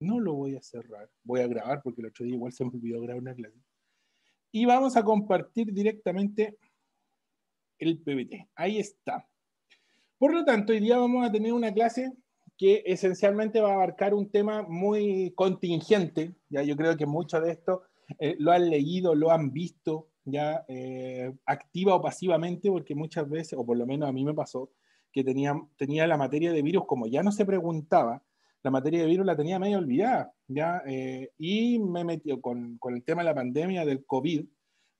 No lo voy a cerrar. Voy a grabar porque el otro día igual se me olvidó grabar una clase. Y vamos a compartir directamente el PPT. Ahí está. Por lo tanto, hoy día vamos a tener una clase que esencialmente va a abarcar un tema muy contingente. Ya yo creo que mucho de esto lo han leído, lo han visto, ya activa o pasivamente, porque muchas veces, o por lo menos a mí me pasó, que tenía la materia de virus, como ya no se preguntaba, la materia de virus la tenía medio olvidada, ¿ya? Y me metió con el tema de la pandemia del COVID,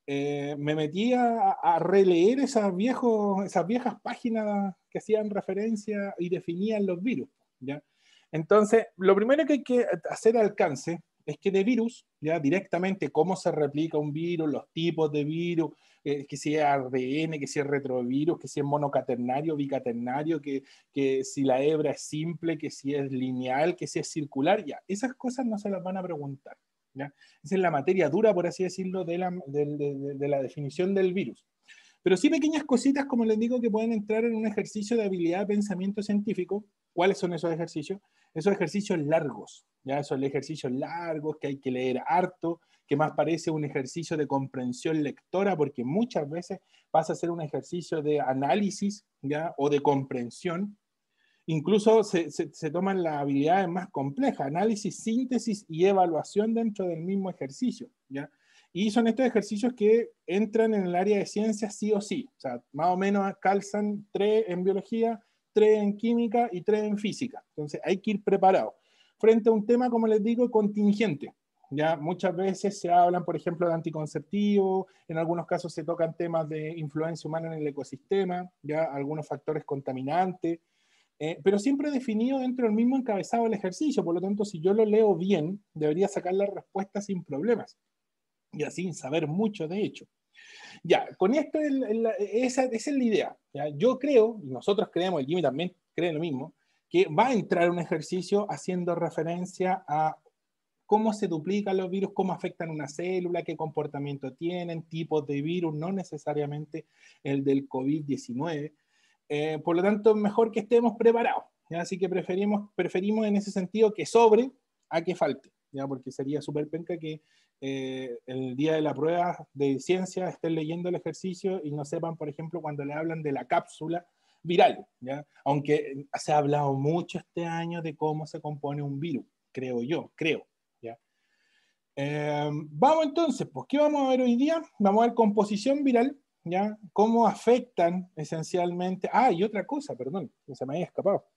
me metí a releer esas viejas páginas que hacían referencia y definían los virus, ¿ya? Entonces, lo primero que hay que hacer alcance es que de virus, ya directamente cómo se replica un virus, los tipos de virus, que si es ARN, que si es retrovirus, que si es monocaternario, bicaternario, que si la hebra es simple, que si es lineal, que si es circular, ya, esas cosas no se las van a preguntar, ¿ya? Esa es la materia dura, por así decirlo, de la definición del virus. Pero sí pequeñas cositas, como les digo, que pueden entrar en un ejercicio de habilidad de pensamiento científico. ¿Cuáles son esos ejercicios? Esos ejercicios largos, ¿ya? Esos ejercicios largos que hay que leer harto, que más parece un ejercicio de comprensión lectora, porque muchas veces pasa a ser un ejercicio de análisis, ¿ya? O de comprensión. Incluso se toman las habilidades más complejas, análisis, síntesis y evaluación dentro del mismo ejercicio, ¿ya? Y son estos ejercicios que entran en el área de ciencias sí o sí. O sea, más o menos calzan 3 en biología, 3 en química y 3 en física. Entonces hay que ir preparado. Frente a un tema, como les digo, contingente. Ya muchas veces se hablan, por ejemplo, de anticonceptivos, en algunos casos se tocan temas de influencia humana en el ecosistema, ya algunos factores contaminantes, pero siempre definido dentro del mismo encabezado del ejercicio. Por lo tanto, si yo lo leo bien, debería sacar la respuesta sin problemas y así saber mucho de hecho. Ya, con esto esa es la idea. ¿Ya? Yo creo, y nosotros creemos, el Jimmy también cree lo mismo, que va a entrar un ejercicio haciendo referencia a cómo se duplican los virus, cómo afectan una célula, qué comportamiento tienen, tipos de virus, no necesariamente el del COVID-19. Por lo tanto, mejor que estemos preparados. ¿Ya? Así que preferimos en ese sentido que sobre a que falte, ¿ya? Porque sería súper penca que el día de la prueba de ciencia estén leyendo el ejercicio y no sepan, por ejemplo, cuando le hablan de la cápsula viral, ¿ya? Aunque se ha hablado mucho este año de cómo se compone un virus, creo. ¿Ya? Vamos entonces, pues, ¿qué vamos a ver hoy día? Vamos a ver composición viral, ¿ya? Cómo afectan esencialmente... Ah, y otra cosa, perdón, que se me había escapado.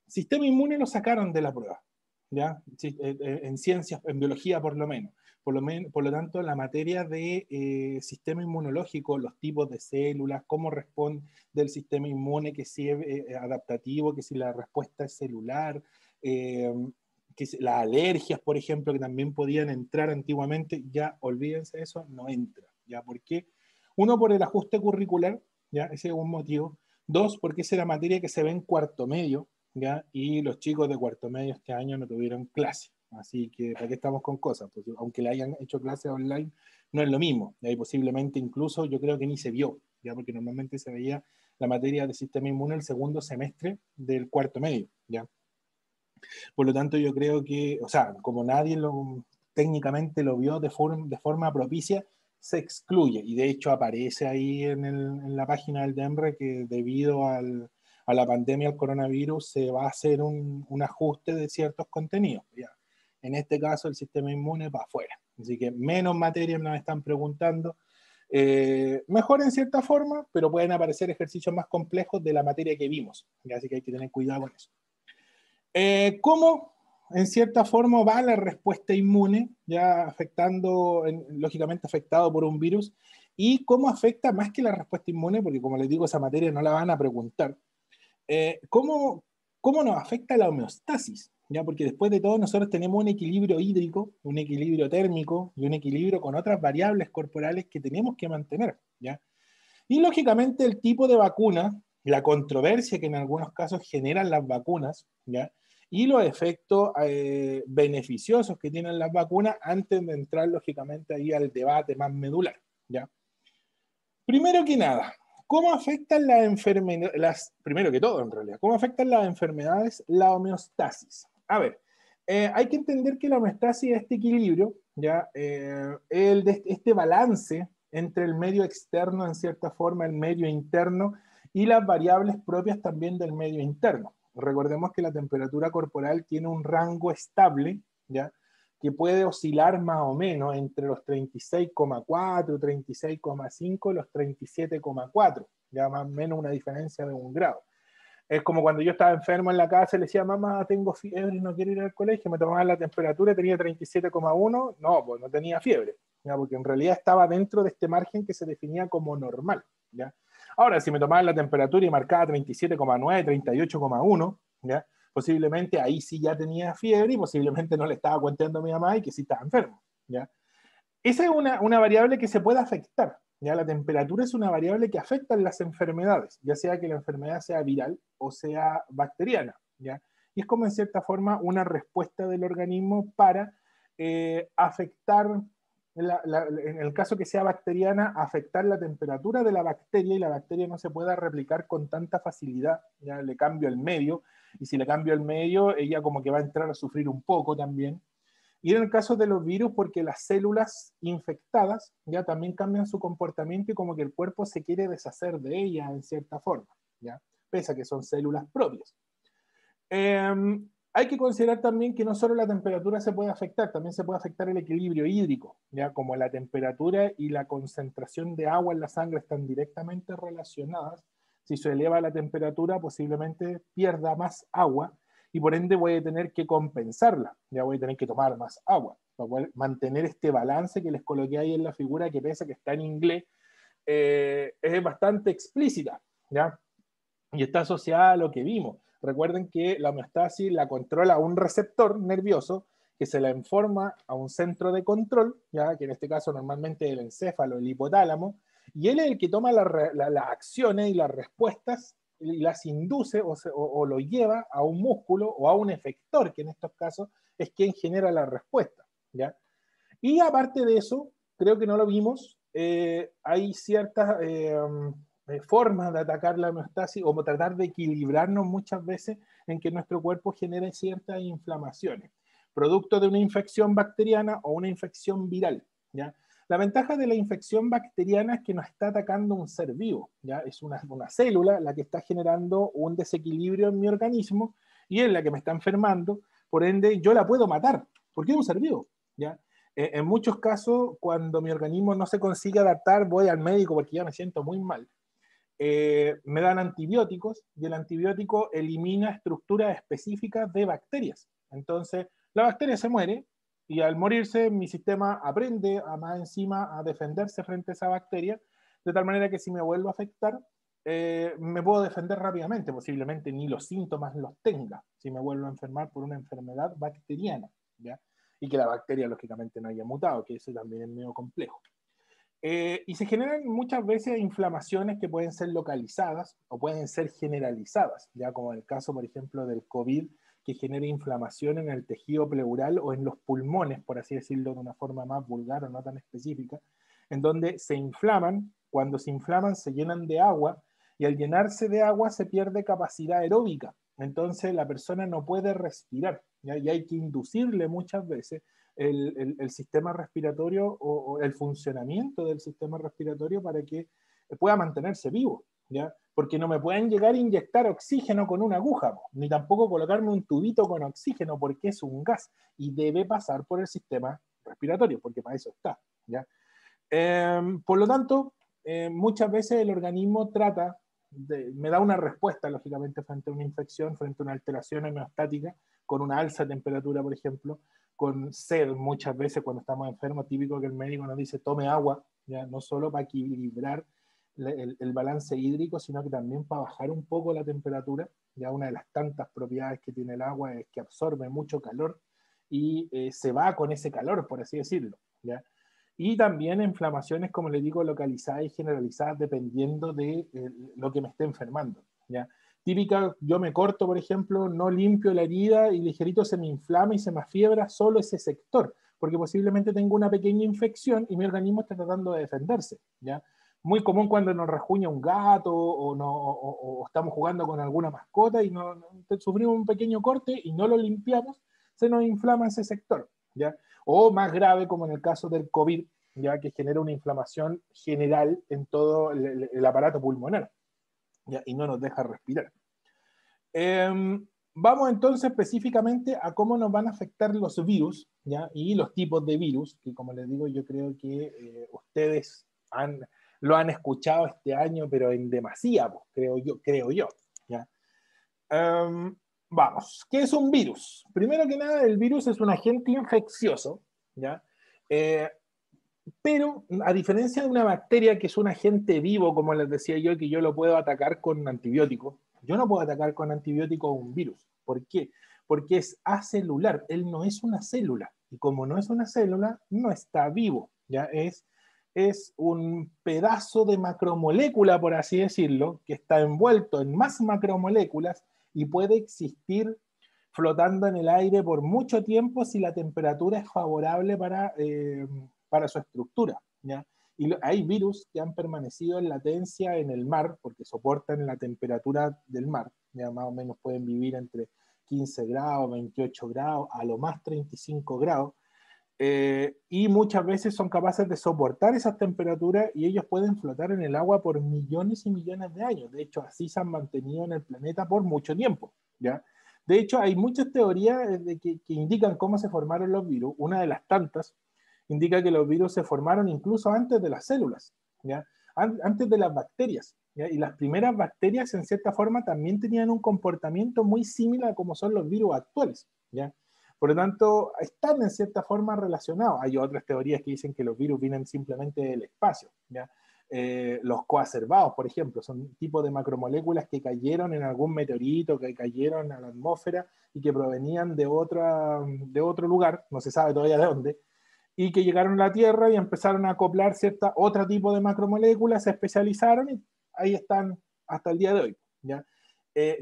Sistema inmune lo sacaron de la prueba, ¿ya? En ciencias, en biología por lo menos. Por lo tanto, la materia de sistema inmunológico, los tipos de células, cómo responde el sistema inmune, que si es adaptativo, que si la respuesta es celular, que las alergias, por ejemplo, que también podían entrar antiguamente, ya olvídense de eso, no entra. ¿Ya? ¿Por qué? Uno, por el ajuste curricular, ¿ya? Ese es un motivo. Dos, porque esa es la materia que se ve en cuarto medio, ¿ya? Y los chicos de cuarto medio este año no tuvieron clase. Así que, ¿para qué estamos con cosas? Pues, aunque le hayan hecho clases online, no es lo mismo. Y ahí posiblemente incluso yo creo que ni se vio, ¿ya? Porque normalmente se veía la materia de sistema inmune el segundo semestre del cuarto medio, ¿ya? Por lo tanto, yo creo que, o sea, como nadie técnicamente lo vio de forma propicia, se excluye. Y de hecho aparece ahí en la página del DEMRE que debido a la pandemia del coronavirus se va a hacer un ajuste de ciertos contenidos. ¿Ya? En este caso, el sistema inmune va afuera. Así que menos materias nos están preguntando. Mejor en cierta forma, pero pueden aparecer ejercicios más complejos de la materia que vimos. ¿Ya? Así que hay que tener cuidado con eso. ¿Cómo en cierta forma va la respuesta inmune, ya afectando, lógicamente afectado por un virus, y cómo afecta más que la respuesta inmune, porque como les digo, esa materia no la van a preguntar, cómo nos afecta la homeostasis? ¿Ya? Porque después de todo nosotros tenemos un equilibrio hídrico, un equilibrio térmico y un equilibrio con otras variables corporales que tenemos que mantener, ¿ya? Y lógicamente el tipo de vacuna, la controversia que en algunos casos generan las vacunas, ¿ya? Y los efectos beneficiosos que tienen las vacunas antes de entrar lógicamente ahí al debate más medular, ¿ya? Primero que nada, ¿cómo afectan las enfermedades, primero que todo en realidad, cómo afectan las enfermedades la homeostasis? A ver, Hay que entender que la homeostasis es este equilibrio, ¿ya? Este balance entre el medio externo, en cierta forma, el medio interno, y las variables propias también del medio interno. Recordemos que la temperatura corporal tiene un rango estable, ¿ya? Que puede oscilar más o menos entre los 36,4, 36,5 y los 37,4, ya más o menos una diferencia de 1 grado. Es como cuando yo estaba enfermo en la casa y le decía, mamá, tengo fiebre y no quiero ir al colegio, me tomaban la temperatura, tenía 37,1, no, pues no tenía fiebre, ¿ya? Porque en realidad estaba dentro de este margen que se definía como normal, ¿ya? Ahora, si me tomaban la temperatura y marcaba 37,9, 38,1, ¿ya? Posiblemente ahí sí ya tenía fiebre y posiblemente no le estaba cuenteando a mi mamá y que sí estaba enfermo, ¿ya? Esa es una variable que se puede afectar. ¿Ya? La temperatura es una variable que afecta en las enfermedades, ya sea que la enfermedad sea viral o sea bacteriana. ¿Ya? Y es como en cierta forma una respuesta del organismo para afectar, en el caso que sea bacteriana, afectar la temperatura de la bacteria, y la bacteria no se pueda replicar con tanta facilidad. Ya le cambio el medio, y si le cambio el medio, ella como que va a entrar a sufrir un poco también. Y en el caso de los virus, porque las células infectadas ya también cambian su comportamiento y como que el cuerpo se quiere deshacer de ellas en cierta forma, ¿ya? Pese a que son células propias. Hay que considerar también que no solo la temperatura se puede afectar, también se puede afectar el equilibrio hídrico, ¿ya? Como la temperatura y la concentración de agua en la sangre están directamente relacionadas. Si se eleva la temperatura, posiblemente pierda más agua, y por ende voy a tener que compensarla, ya voy a tener que tomar más agua, para poder mantener este balance que les coloqué ahí en la figura, que pese a que está en inglés, es bastante explícita, ¿ya? Y está asociada a lo que vimos. Recuerden que la homeostasis la controla un receptor nervioso que se la informa a un centro de control, ¿ya? Que en este caso normalmente es el encéfalo, el hipotálamo, y él es el que toma las acciones y las respuestas y las induce o lo lleva a un músculo o a un efector, que en estos casos es quien genera la respuesta, ¿ya? Y aparte de eso, creo que no lo vimos, hay ciertas formas de atacar la homeostasis o tratar de equilibrarnos muchas veces en que nuestro cuerpo genere ciertas inflamaciones, producto de una infección bacteriana o una infección viral, ¿ya? La ventaja de la infección bacteriana es que nos está atacando un ser vivo, ¿ya? Es una célula la que está generando un desequilibrio en mi organismo y es la que me está enfermando, por ende yo la puedo matar, porque es un ser vivo, ¿ya? En muchos casos, cuando mi organismo no se consigue adaptar, voy al médico porque ya me siento muy mal. Me dan antibióticos y el antibiótico elimina estructuras específicas de bacterias. Entonces, la bacteria se muere y al morirse mi sistema aprende a más encima a defenderse frente a esa bacteria, de tal manera que si me vuelvo a afectar, me puedo defender rápidamente, posiblemente ni los síntomas los tenga si me vuelvo a enfermar por una enfermedad bacteriana, ¿ya? Y que la bacteria lógicamente no haya mutado, que eso también es medio complejo. Y se generan muchas veces inflamaciones que pueden ser localizadas o pueden ser generalizadas, ya como en el caso, por ejemplo, del COVID, que genera inflamación en el tejido pleural o en los pulmones, por así decirlo de una forma más vulgar o no tan específica, en donde se inflaman, cuando se inflaman se llenan de agua y al llenarse de agua se pierde capacidad aeróbica, entonces la persona no puede respirar, ¿ya? Y hay que inducirle muchas veces el sistema respiratorio o el funcionamiento del sistema respiratorio para que pueda mantenerse vivo, ¿ya? Porque no me pueden llegar a inyectar oxígeno con una aguja, ni tampoco colocarme un tubito con oxígeno, porque es un gas y debe pasar por el sistema respiratorio, porque para eso está, ¿ya? Por lo tanto, muchas veces el organismo me da una respuesta, lógicamente, frente a una infección, frente a una alteración homeostática, con una alza de temperatura, por ejemplo, con sed muchas veces cuando estamos enfermos, típico que el médico nos dice tome agua, ¿ya? No solo para equilibrar el balance hídrico, sino que también para bajar un poco la temperatura. Ya una de las tantas propiedades que tiene el agua es que absorbe mucho calor y se va con ese calor, por así decirlo, ¿ya? Y también inflamaciones, como les digo, localizadas y generalizadas dependiendo de lo que me esté enfermando, ¿ya? Típica, yo me corto, por ejemplo, no limpio la herida y ligerito se me inflama y se me afiebra solo ese sector, porque posiblemente tengo una pequeña infección y mi organismo está tratando de defenderse, ¿ya? Muy común cuando nos rasguña un gato o estamos jugando con alguna mascota y sufrimos un pequeño corte y no lo limpiamos, se nos inflama ese sector, ¿ya? O más grave, como en el caso del COVID, ya que genera una inflamación general en todo el aparato pulmonar, ¿ya? Y no nos deja respirar. Vamos entonces específicamente a cómo nos van a afectar los virus, ¿ya? Y los tipos de virus, que como les digo, yo creo que ustedes lo han escuchado este año, pero en demasía, pues, creo yo, ¿ya? Vamos, ¿qué es un virus? Primero que nada, el virus es un agente infeccioso, ¿ya? Pero a diferencia de una bacteria que es un agente vivo, como les decía yo, que yo lo puedo atacar con antibióticos, yo no puedo atacar con antibióticos un virus. ¿Por qué? Porque es acelular, él no es una célula. Y como no es una célula, no está vivo. ¿Ya? Es un pedazo de macromolécula, por así decirlo, que está envuelto en más macromoléculas y puede existir flotando en el aire por mucho tiempo si la temperatura es favorable para su estructura, ¿ya? Y hay virus que han permanecido en latencia en el mar porque soportan la temperatura del mar, ya más o menos pueden vivir entre 15 grados, 28 grados, a lo más 35 grados, y muchas veces son capaces de soportar esas temperaturas y ellos pueden flotar en el agua por millones y millones de años. De hecho, así se han mantenido en el planeta por mucho tiempo, ¿ya? De hecho, hay muchas teorías que indican cómo se formaron los virus. Una de las tantas indica que los virus se formaron incluso antes de las células, ¿ya? Antes de las bacterias, ¿ya? Y las primeras bacterias, en cierta forma, también tenían un comportamiento muy similar a como son los virus actuales, ¿ya? Por lo tanto, están en cierta forma relacionados. Hay otras teorías que dicen que los virus vienen simplemente del espacio, ¿ya? Los coacervados, por ejemplo, son tipos de macromoléculas que cayeron en algún meteorito, que cayeron a la atmósfera y que provenían de otro lugar, no se sabe todavía de dónde, y que llegaron a la Tierra y empezaron a acoplar otro tipo de macromoléculas, se especializaron y ahí están hasta el día de hoy, ¿ya?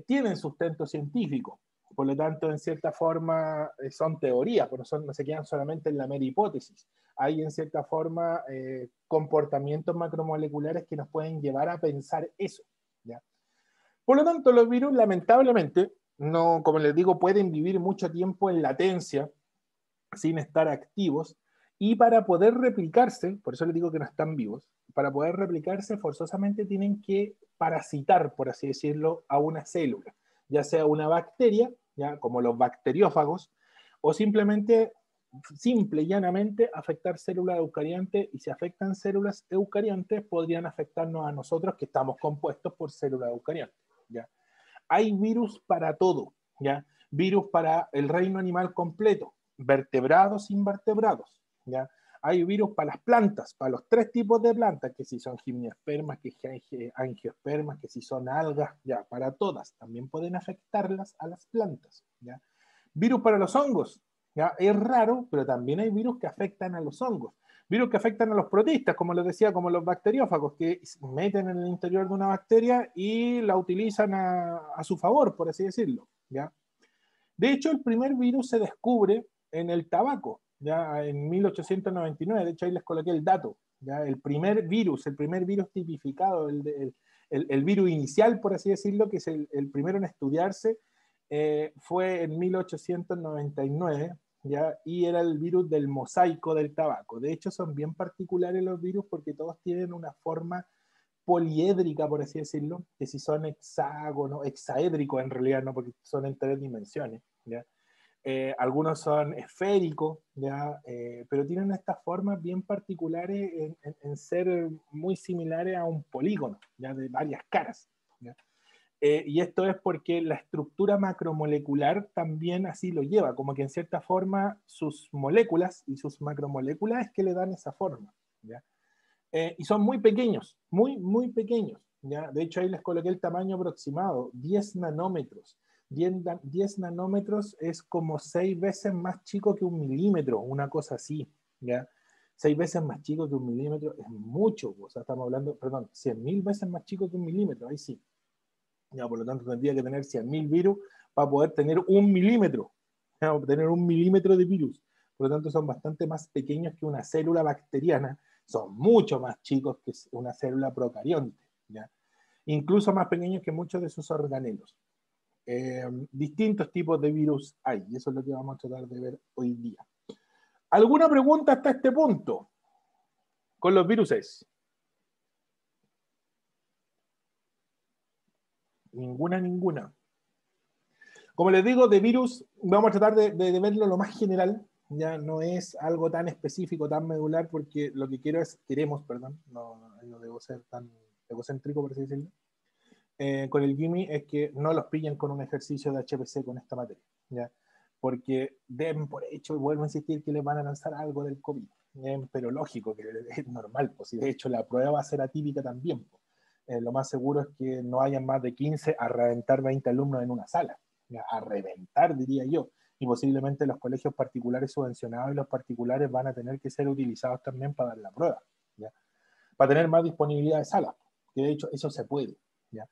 Tienen sustento científico, por lo tanto, en cierta forma son teorías, pero no se quedan solamente en la mera hipótesis. Hay en cierta forma comportamientos macromoleculares que nos pueden llevar a pensar eso, ¿ya? Por lo tanto, los virus lamentablemente, no, como les digo, pueden vivir mucho tiempo en latencia sin estar activos, y para poder replicarse, por eso les digo que no están vivos, para poder replicarse forzosamente tienen que parasitar, por así decirlo, a una célula, ya sea una bacteria, ya como los bacteriófagos, o simplemente, simple y llanamente, afectar células eucariontes, y si afectan células eucariontes, podrían afectarnos a nosotros que estamos compuestos por células eucariontes, ¿ya? Hay virus para todo, ¿ya? Virus para el reino animal completo, vertebrados, invertebrados, ¿ya? Hay virus para las plantas, para los 3 tipos de plantas, que si son gimnospermas, que angiospermas, que si son algas, ya, para todas. También pueden afectarlas a las plantas, ¿ya? Virus para los hongos, ¿ya? Es raro, pero también hay virus que afectan a los hongos. Virus que afectan a los protistas, como les decía, como los bacteriófagos, que meten en el interior de una bacteria y la utilizan a su favor, por así decirlo, ¿ya? De hecho, el primer virus se descubre en el tabaco, ya en 1899, de hecho ahí les coloqué el dato, ya el primer virus tipificado, el virus inicial, por así decirlo, que es el primero en estudiarse, fue en 1899, ¿ya? Y era el virus del mosaico del tabaco. De hecho, son bien particulares los virus porque todos tienen una forma poliédrica, por así decirlo, que si son hexágono, hexaédricos en realidad, no porque son en 3 dimensiones, ¿ya? Algunos son esféricos, ¿ya? Pero tienen estas formas bien particulares en ser muy similares a un polígono, ¿ya? De varias caras, ¿ya? Y esto es porque la estructura macromolecular también así lo lleva, como que en cierta forma sus moléculas y sus macromoléculas es que le dan esa forma, ¿ya? Y son muy pequeños, muy, muy pequeños, ¿ya? De hecho, ahí les coloqué el tamaño aproximado, 10 nanómetros. 10 nanómetros es como 6 veces más chico que un milímetro, una cosa así, ¿ya? 6 veces más chico que un milímetro es mucho, o sea, estamos hablando, perdón, 100.000 veces más chico que un milímetro, ahí sí. Ya, por lo tanto, tendría que tener 100.000 virus para poder tener un milímetro, ¿ya? Tener un milímetro de virus. Por lo tanto, son bastante más pequeños que una célula bacteriana, son mucho más chicos que una célula procarionte, ¿ya? Incluso más pequeños que muchos de sus organelos. distintos tipos de virus hay, y eso es lo que vamos a tratar de ver hoy día. ¿Alguna pregunta hasta este punto con los viruses? Ninguna. Como les digo, de virus vamos a tratar de verlo lo más general, ya no es algo tan específico, tan medular, porque lo que queremos, no debo ser tan egocéntrico, por así decirlo, con el Gimme es que no los pillen con un ejercicio de HPC con esta materia, ¿ya? Porque den por hecho, y vuelvo a insistir, que les van a lanzar algo del COVID, pero lógico, que es normal, pues, y de hecho la prueba va a ser atípica también, pues. Lo más seguro es que no hayan más de 15 a reventar 20 alumnos en una sala, ¿ya? A reventar, diría yo, y posiblemente los colegios particulares subvencionados y los particulares van a tener que ser utilizados también para dar la prueba, ¿ya? Para tener más disponibilidad de salas, que de hecho eso se puede, ¿ya?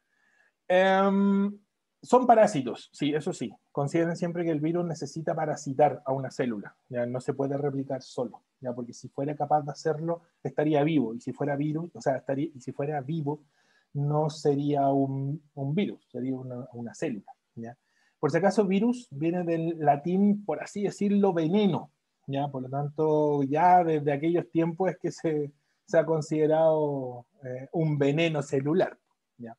Son parásitos, sí, eso sí. Consideren siempre que el virus necesita parasitar a una célula, ¿ya? No se puede replicar solo, ¿ya? Porque si fuera capaz de hacerlo, estaría vivo, y si fuera virus, o sea, y si fuera vivo, no sería un virus, sería una célula, ¿ya? Por si acaso, virus viene del latín, por así decirlo, veneno, ¿ya? Por lo tanto, ya desde aquellos tiempos es que se ha considerado un veneno celular, ¿ya?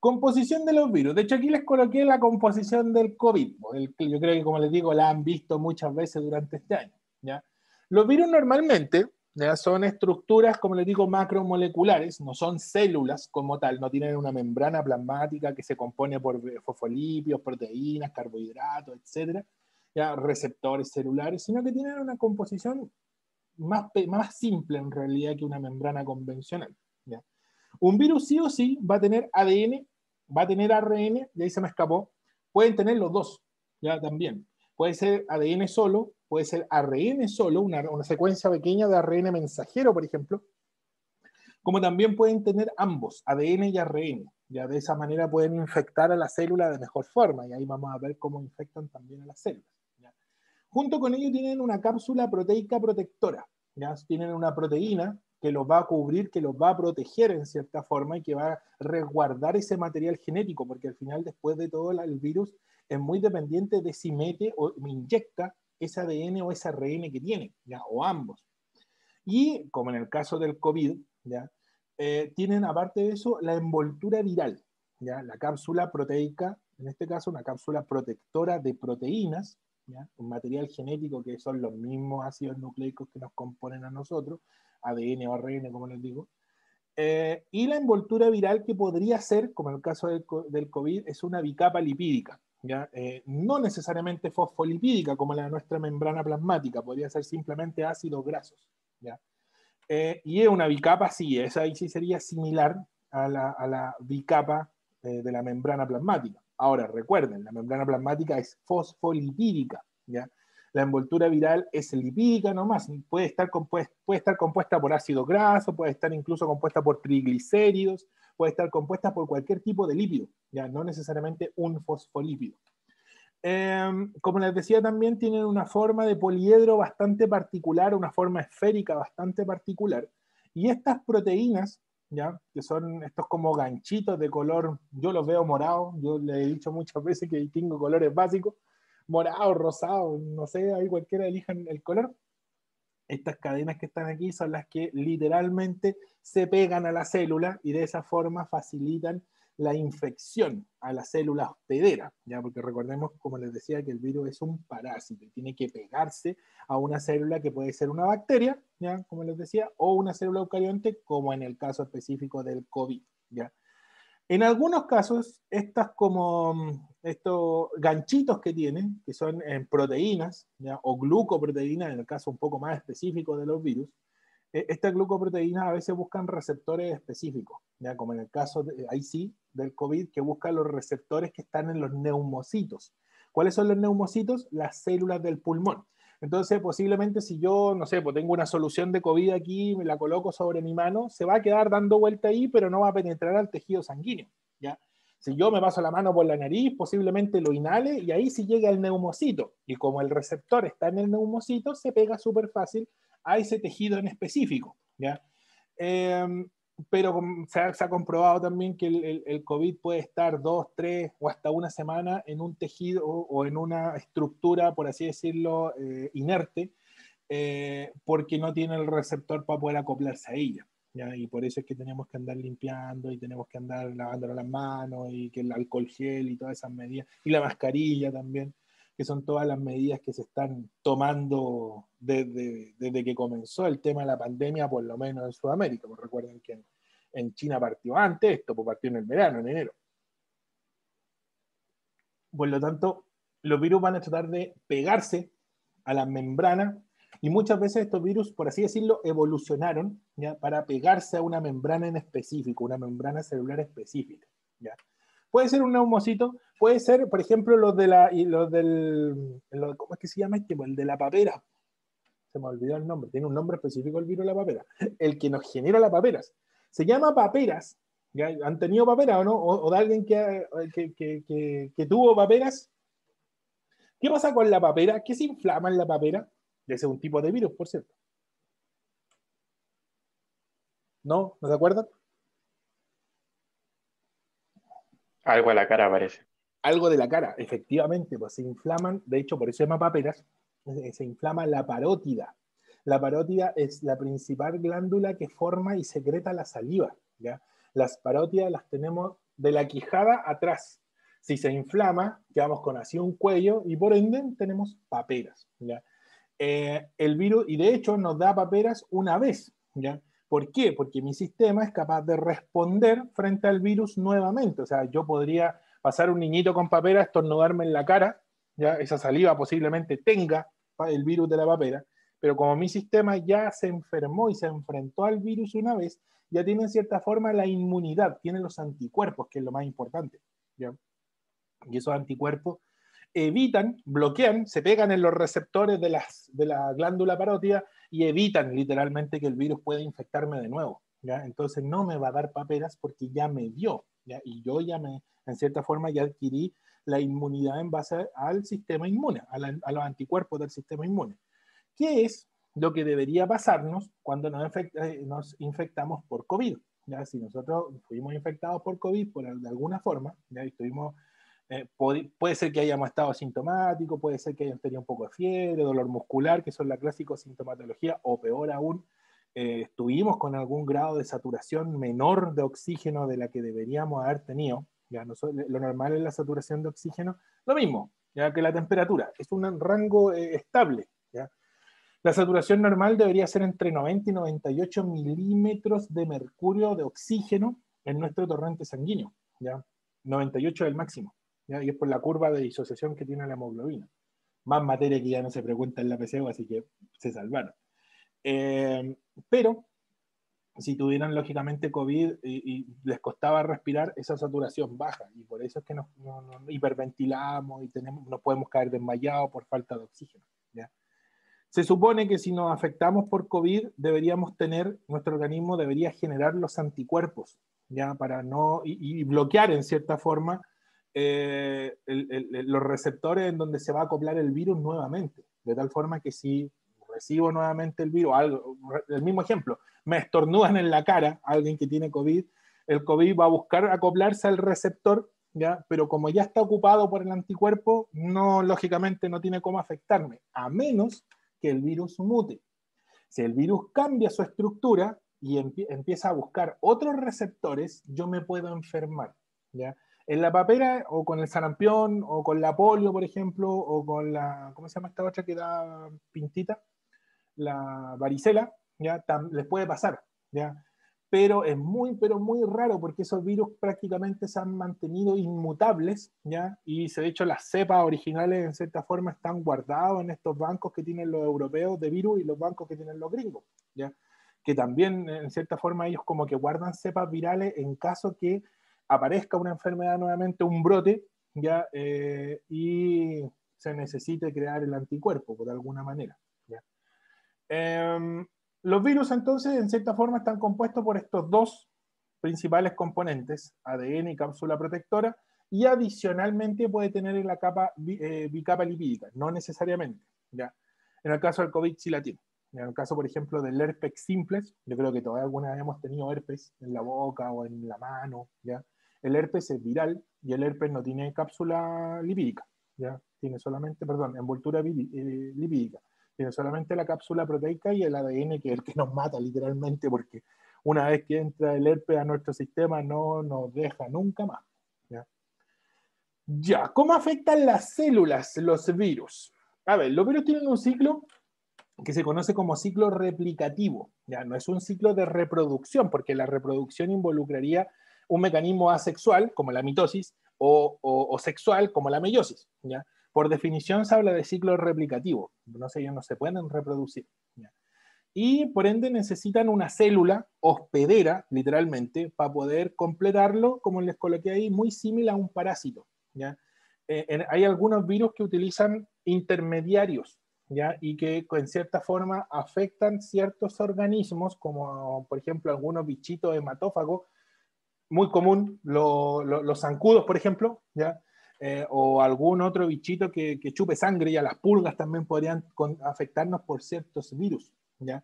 Composición de los virus. De hecho, aquí les coloqué la composición del COVID. Yo creo que, como les digo, la han visto muchas veces durante este año, ¿ya? Los virus normalmente, ¿ya?, son estructuras, como les digo, macromoleculares, no son células como tal, no tienen una membrana plasmática que se compone por fosfolípidos, proteínas, carbohidratos, etcétera, ¿ya?, receptores celulares, sino que tienen una composición más simple en realidad que una membrana convencional, ¿ya? Un virus sí o sí va a tener ADN, va a tener ARN, y ahí se me escapó. Pueden tener los dos, ya también. Puede ser ADN solo, puede ser ARN solo, una secuencia pequeña de ARN mensajero, por ejemplo, como también pueden tener ambos, ADN y ARN. Ya de esa manera pueden infectar a la célula de mejor forma, y ahí vamos a ver cómo infectan también a las células, ¿ya? Junto con ello tienen una cápsula proteica protectora, ¿ya? Tienen una proteína que los va a cubrir, que los va a proteger en cierta forma y que va a resguardar ese material genético, porque al final, después de todo, el virus es muy dependiente de si mete o inyecta ese ADN o ese ARN que tiene, ¿ya?, o ambos. Y como en el caso del COVID, ¿ya?, tienen aparte de eso la envoltura viral, ¿ya?, la cápsula proteica, en este caso una cápsula protectora de proteínas, ¿ya?, un material genético que son los mismos ácidos nucleicos que nos componen a nosotros, ADN o ARN, como les digo, y la envoltura viral, que podría ser, como en el caso del COVID, es una bicapa lipídica, ¿ya? No necesariamente fosfolipídica como la de nuestra membrana plasmática, podría ser simplemente ácidos grasos, ¿ya? Y es una bicapa, sí, esa ahí sí sería similar a la bicapa de la membrana plasmática. Ahora, recuerden, la membrana plasmática es fosfolipídica, ¿ya? La envoltura viral es lipídica nomás, puede estar compuesta por ácido graso, puede estar incluso compuesta por triglicéridos, puede estar compuesta por cualquier tipo de lípido, ya no necesariamente un fosfolípido. Como les decía, también tienen una forma de poliedro bastante particular, una forma esférica bastante particular, y estas proteínas, ¿ya?, que son estos como ganchitos de color, yo los veo morados, yo les he dicho muchas veces que distingo colores básicos, morado, rosado, no sé, ahí cualquiera elijan el color. Estas cadenas que están aquí son las que literalmente se pegan a la célula y de esa forma facilitan la infección a la célula hospedera, ¿ya? Porque recordemos, como les decía, que el virus es un parásito y tiene que pegarse a una célula que puede ser una bacteria, ¿ya?, como les decía, o una célula eucarionte, como en el caso específico del COVID, ¿ya? En algunos casos, estos ganchitos que tienen, que son en proteínas, ¿ya?, o glucoproteínas, en el caso un poco más específico de los virus, estas glucoproteínas a veces buscan receptores específicos, ¿ya?, como en el caso, ahí sí, del COVID, que buscan los receptores que están en los neumocitos. ¿Cuáles son los neumocitos? Las células del pulmón. Entonces, posiblemente si yo, no sé, pues tengo una solución de COVID aquí, me la coloco sobre mi mano, se va a quedar dando vuelta ahí, pero no va a penetrar al tejido sanguíneo, ¿ya? Si yo me paso la mano por la nariz, posiblemente lo inhale y ahí sí llega el neumocito. Y como el receptor está en el neumocito, se pega súper fácil a ese tejido en específico, ¿ya? pero se ha comprobado también que el COVID puede estar 2, 3 o hasta una semana en un tejido o en una estructura, por así decirlo, inerte, porque no tiene el receptor para poder acoplarse a ella. ¿Ya? Y por eso es que tenemos que andar limpiando y tenemos que andar lavándonos las manos y que el alcohol gel y todas esas medidas, y la mascarilla también, que son todas las medidas que se están tomando desde que comenzó el tema de la pandemia, por lo menos en Sudamérica. Pues recuerden que en China partió antes, esto pues partió en el verano, en enero. Por lo tanto, los virus van a tratar de pegarse a las membranas y muchas veces estos virus, por así decirlo, evolucionaron, ¿ya? Para pegarse a una membrana en específico, una membrana celular específica. ¿Ya? Puede ser un neumocito, puede ser, por ejemplo, los del, ¿cómo es que se llama este? El de la papera. Se me olvidó el nombre, tiene un nombre específico el virus de la papera. El que nos genera las paperas. Se llama paperas. ¿Ya? ¿Han tenido paperas o no? O de alguien que tuvo paperas. ¿Qué pasa con la papera? ¿Qué se inflama en la papera? Ese es un tipo de virus, por cierto. ¿No? ¿No se acuerdan? Algo a la cara parece. Algo de la cara, efectivamente, pues se inflaman, de hecho, por eso se llama paperas, se inflama la parótida. La parótida es la principal glándula que forma y secreta la saliva. ¿Ya? Las parótidas las tenemos de la quijada atrás. Si se inflama, quedamos con así un cuello y por ende tenemos paperas. ¿Ya? El virus, y de hecho nos da paperas una vez. ¿Ya? ¿Por qué? Porque mi sistema es capaz de responder frente al virus nuevamente. O sea, yo podría pasar un niñito con papera, estornudarme en la cara, ¿ya? Esa saliva posiblemente tenga el virus de la papera, pero como mi sistema ya se enfermó y se enfrentó al virus una vez, ya tiene en cierta forma la inmunidad, tiene los anticuerpos, que es lo más importante. ¿Ya? Y esos anticuerpos evitan, bloquean, se pegan en los receptores de la glándula parótida y evitan literalmente que el virus pueda infectarme de nuevo. ¿Ya? Entonces no me va a dar paperas porque ya me dio, ¿ya? Y yo ya en cierta forma, ya adquirí la inmunidad en base al sistema inmune, a los anticuerpos del sistema inmune. ¿Qué es lo que debería pasarnos cuando nos infectamos por COVID? ¿Ya? Si nosotros fuimos infectados por COVID de alguna forma, ¿ya? Y estuvimos puede ser que hayamos estado asintomáticos, puede ser que hayan tenido un poco de fiebre, dolor muscular, que son la clásica sintomatología, o peor aún, estuvimos con algún grado de saturación menor de oxígeno de la que deberíamos haber tenido. Ya no lo normal es la saturación de oxígeno, lo mismo, ya que la temperatura, es un rango estable. ¿Ya? La saturación normal debería ser entre 90 y 98 milímetros de mercurio de oxígeno en nuestro torrente sanguíneo. ¿Ya? 98 es el máximo. ¿Ya? Y es por la curva de disociación que tiene la hemoglobina. Más materia que ya no se pregunta en la PCO, así que se salvaron. Pero si tuvieran lógicamente COVID y les costaba respirar, esa saturación baja. Y por eso es que nos hiperventilamos y nos podemos caer desmayados por falta de oxígeno. ¿Ya? Se supone que si nos afectamos por COVID, nuestro organismo debería generar los anticuerpos, ya para no, y bloquear en cierta forma los receptores en donde se va a acoplar el virus nuevamente, de tal forma que si recibo nuevamente el virus, el mismo ejemplo, me estornudan en la cara alguien que tiene COVID, el COVID va a buscar acoplarse al receptor, ¿ya? Pero como ya está ocupado por el anticuerpo, no, lógicamente no tiene cómo afectarme, a menos que el virus mute. Si el virus cambia su estructura y empieza a buscar otros receptores, yo me puedo enfermar. ¿Ya? En la papera, o con el sarampión, o con la polio, por ejemplo, o con la, ¿cómo se llama esta otra que da pintita? La varicela, ¿ya? Les puede pasar, ¿ya? Pero muy raro porque esos virus prácticamente se han mantenido inmutables, ¿ya? Y de hecho las cepas originales en cierta forma están guardados en estos bancos que tienen los europeos de virus y los bancos que tienen los gringos, ¿ya? Que también en cierta forma ellos como que guardan cepas virales en caso que aparezca una enfermedad nuevamente, un brote, ¿ya? Y se necesite crear el anticuerpo por alguna manera, ¿ya? Los virus entonces en cierta forma están compuestos por estos dos principales componentes, ADN y cápsula protectora, y adicionalmente puede tener la capa bicapa lipídica, no necesariamente. ¿Ya? En el caso del COVID sí la tiene. En el caso, por ejemplo, del herpes simplex, yo creo que todos alguna vez hemos tenido herpes en la boca o en la mano, ¿ya? El herpes es viral y el herpes no tiene cápsula lipídica, ¿ya? Tiene solamente, perdón, envoltura lipídica. Tiene solamente la cápsula proteica y el ADN, que es el que nos mata literalmente, porque una vez que entra el herpes a nuestro sistema no nos deja nunca más, ¿ya? Ya, ¿cómo afectan las células los virus? A ver, los virus tienen un ciclo que se conoce como ciclo replicativo. Ya no es un ciclo de reproducción, porque la reproducción involucraría un mecanismo asexual, como la mitosis, o sexual, como la meiosis. ¿Ya? Por definición se habla de ciclo replicativo. No sé, ellos no se pueden reproducir. ¿Ya? Y por ende necesitan una célula hospedera, literalmente, para poder completarlo, como les coloqué ahí, muy similar a un parásito. ¿Ya? Hay algunos virus que utilizan intermediarios, ¿ya? Y que en cierta forma afectan ciertos organismos, como por ejemplo algunos bichitos hematófagos, muy común, los zancudos, por ejemplo, ¿ya? O algún otro bichito que chupe sangre, y a las pulgas también podrían afectarnos por ciertos virus, ¿ya?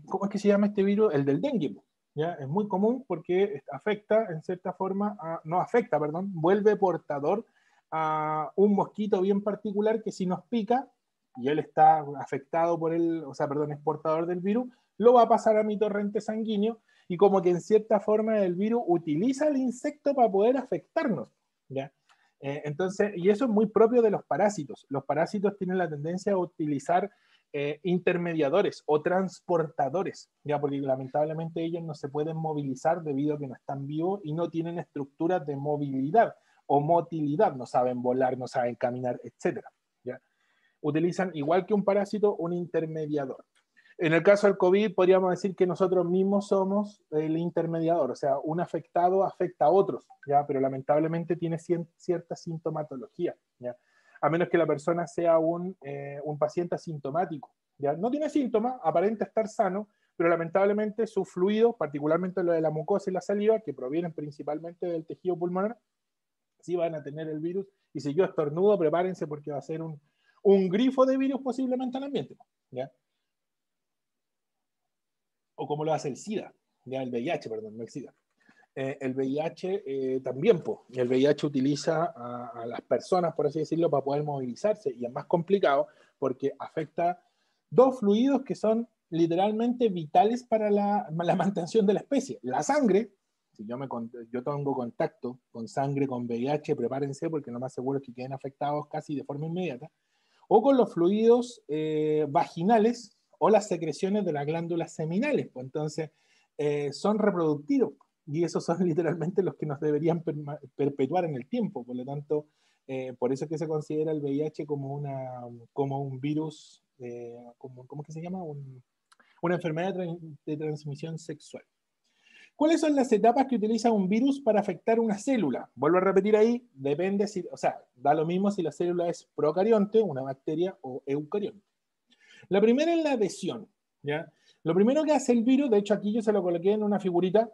¿Cómo es que se llama este virus? El del dengue, ¿ya? Es muy común porque afecta, en cierta forma, no afecta, perdón, vuelve portador a un mosquito bien particular que si nos pica, y él está afectado por el, o sea, perdón, es portador del virus, lo va a pasar a mi torrente sanguíneo, y como que en cierta forma el virus utiliza el insecto para poder afectarnos, ¿ya? Entonces, y eso es muy propio de los parásitos. Los parásitos tienen la tendencia a utilizar intermediadores o transportadores, ya, porque lamentablemente ellos no se pueden movilizar debido a que no están vivos y no tienen estructuras de movilidad o motilidad, no saben volar, no saben caminar, etcétera, ¿ya? Utilizan, igual que un parásito, un intermediador. En el caso del COVID, podríamos decir que nosotros mismos somos el intermediador, o sea, un afectado afecta a otros, ¿ya? Pero lamentablemente tiene cierta sintomatología, ¿ya? A menos que la persona sea un paciente asintomático, ¿ya? No tiene síntomas, aparenta estar sano, pero lamentablemente sus fluidos, particularmente lo de la mucosa y la saliva, que provienen principalmente del tejido pulmonar, sí van a tener el virus, y si yo estornudo, prepárense porque va a ser un grifo de virus posiblemente en el ambiente, ¿ya? O como lo hace el SIDA, ya el VIH, perdón, no el SIDA. El VIH también, el VIH utiliza a las personas, por así decirlo, para poder movilizarse, y es más complicado porque afecta dos fluidos que son literalmente vitales para la mantención de la especie. La sangre, si yo tengo contacto con sangre con VIH, prepárense porque lo más seguro es que queden afectados casi de forma inmediata, o con los fluidos vaginales o las secreciones de las glándulas seminales. Pues entonces son reproductivos, y esos son literalmente los que nos deberían perpetuar en el tiempo. Por lo tanto, por eso es que se considera el VIH como un virus, ¿cómo es que se llama? Una enfermedad de transmisión sexual. ¿Cuáles son las etapas que utiliza un virus para afectar una célula? Vuelvo a repetir ahí, depende si, o sea, da lo mismo si la célula es procarionte, una bacteria, o eucarionte. La primera es la adhesión, ¿ya? Lo primero que hace el virus, de hecho aquí yo se lo coloqué en una figurita,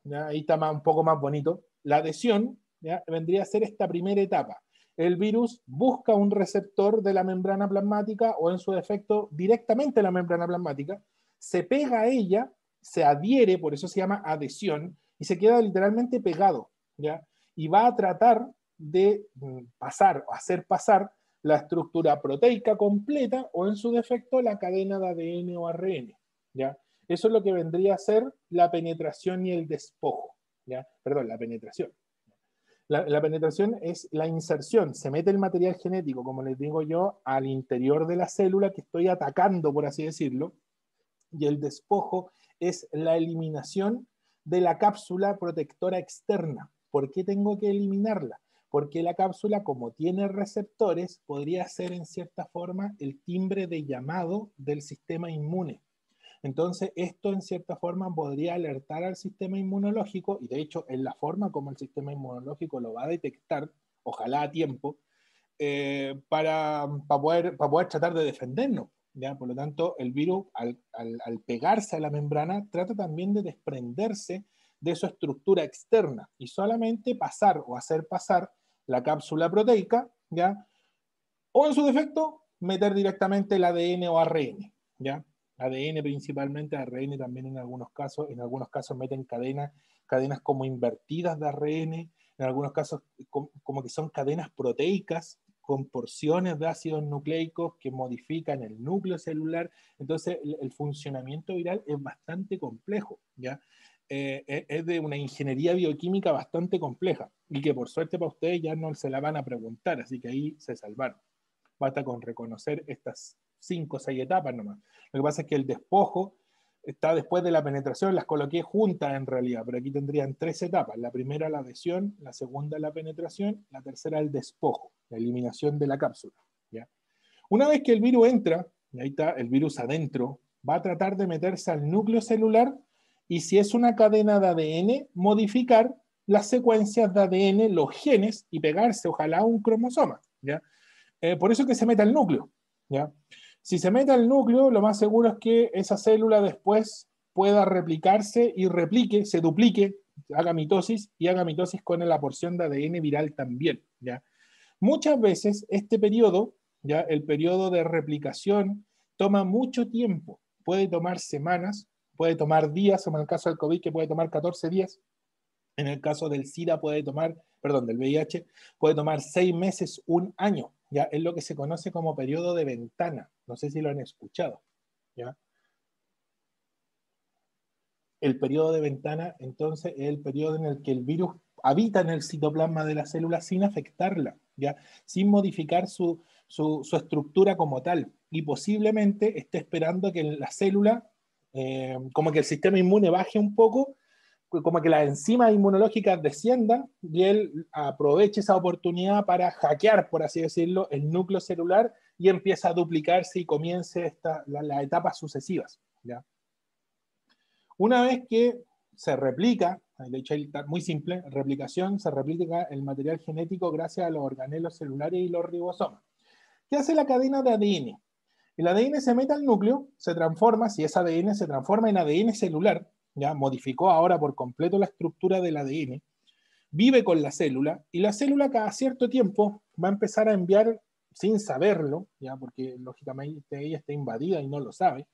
¿ya? Ahí está un poco más bonito. La adhesión, ¿ya? Vendría a ser esta primera etapa. El virus busca un receptor de la membrana plasmática, o en su defecto directamente la membrana plasmática, se pega a ella, se adhiere, por eso se llama adhesión, y se queda literalmente pegado, ¿ya? Y va a tratar de pasar o hacer pasar la estructura proteica completa, o en su defecto la cadena de ADN o ARN, ¿ya? Eso es lo que vendría a ser la penetración y el despojo, ¿ya? Perdón, la penetración. La penetración es la inserción, se mete el material genético, como les digo yo, al interior de la célula que estoy atacando, por así decirlo, y el despojo es la eliminación de la cápsula protectora externa. ¿Por qué tengo que eliminarla? Porque la cápsula, como tiene receptores, podría ser en cierta forma el timbre de llamado del sistema inmune. Entonces, esto en cierta forma podría alertar al sistema inmunológico, y de hecho es la forma como el sistema inmunológico lo va a detectar, ojalá a tiempo, para poder tratar de defendernos, ¿ya? Por lo tanto, el virus, al pegarse a la membrana, trata también de desprenderse de su estructura externa y solamente pasar o hacer pasar la cápsula proteica, ¿ya? O en su defecto, meter directamente el ADN o ARN, ¿ya? ADN principalmente, ARN también en algunos casos meten cadenas como invertidas de ARN, en algunos casos como que son cadenas proteicas con porciones de ácidos nucleicos que modifican el núcleo celular. Entonces el funcionamiento viral es bastante complejo, ¿ya? Es de una ingeniería bioquímica bastante compleja y que por suerte para ustedes ya no se la van a preguntar, así que ahí se salvaron. Basta con reconocer estas 5 o 6 etapas nomás. Lo que pasa es que el despojo está después de la penetración, las coloqué juntas en realidad, pero aquí tendrían 3 etapas. La primera la adhesión, la segunda la penetración, la tercera el despojo, la eliminación de la cápsula, ¿ya? Una vez que el virus entra, y ahí está el virus adentro, va a tratar de meterse al núcleo celular y si es una cadena de ADN, modificar las secuencias de ADN, los genes, y pegarse ojalá a un cromosoma, ¿ya? Por eso es que se mete al núcleo, ¿ya? Si se mete al núcleo, lo más seguro es que esa célula después pueda replicarse y replique, se duplique, haga mitosis y haga mitosis con la porción de ADN viral también, ¿ya? Muchas veces este periodo, ¿ya? El periodo de replicación, toma mucho tiempo. Puede tomar semanas, puede tomar días, como en el caso del COVID, que puede tomar 14 días. En el caso del SIDA del VIH, puede tomar 6 meses, un año. ¿Ya? Es lo que se conoce como periodo de ventana. No sé si lo han escuchado, ¿ya? El periodo de ventana, entonces, es el periodo en el que el virus habita en el citoplasma de la célula sin afectarla, ¿ya? Sin modificar su estructura como tal. Y posiblemente esté esperando que la célula, como que el sistema inmune baje un poco, como que las enzimas inmunológicas desciendan y él aproveche esa oportunidad para hackear, por así decirlo, el núcleo celular y empieza a duplicarse y comience las etapas sucesivas, ¿ya? Una vez que se replica, de hecho está muy simple, replicación, se replica el material genético gracias a los organelos celulares y los ribosomas. ¿Qué hace la cadena de ADN? El ADN se mete al núcleo, se transforma, si es ADN, se transforma en ADN celular, ya modificó ahora por completo la estructura del ADN, vive con la célula y la célula cada cierto tiempo va a empezar a enviar, sin saberlo, ya porque lógicamente ella está invadida y no lo sabe,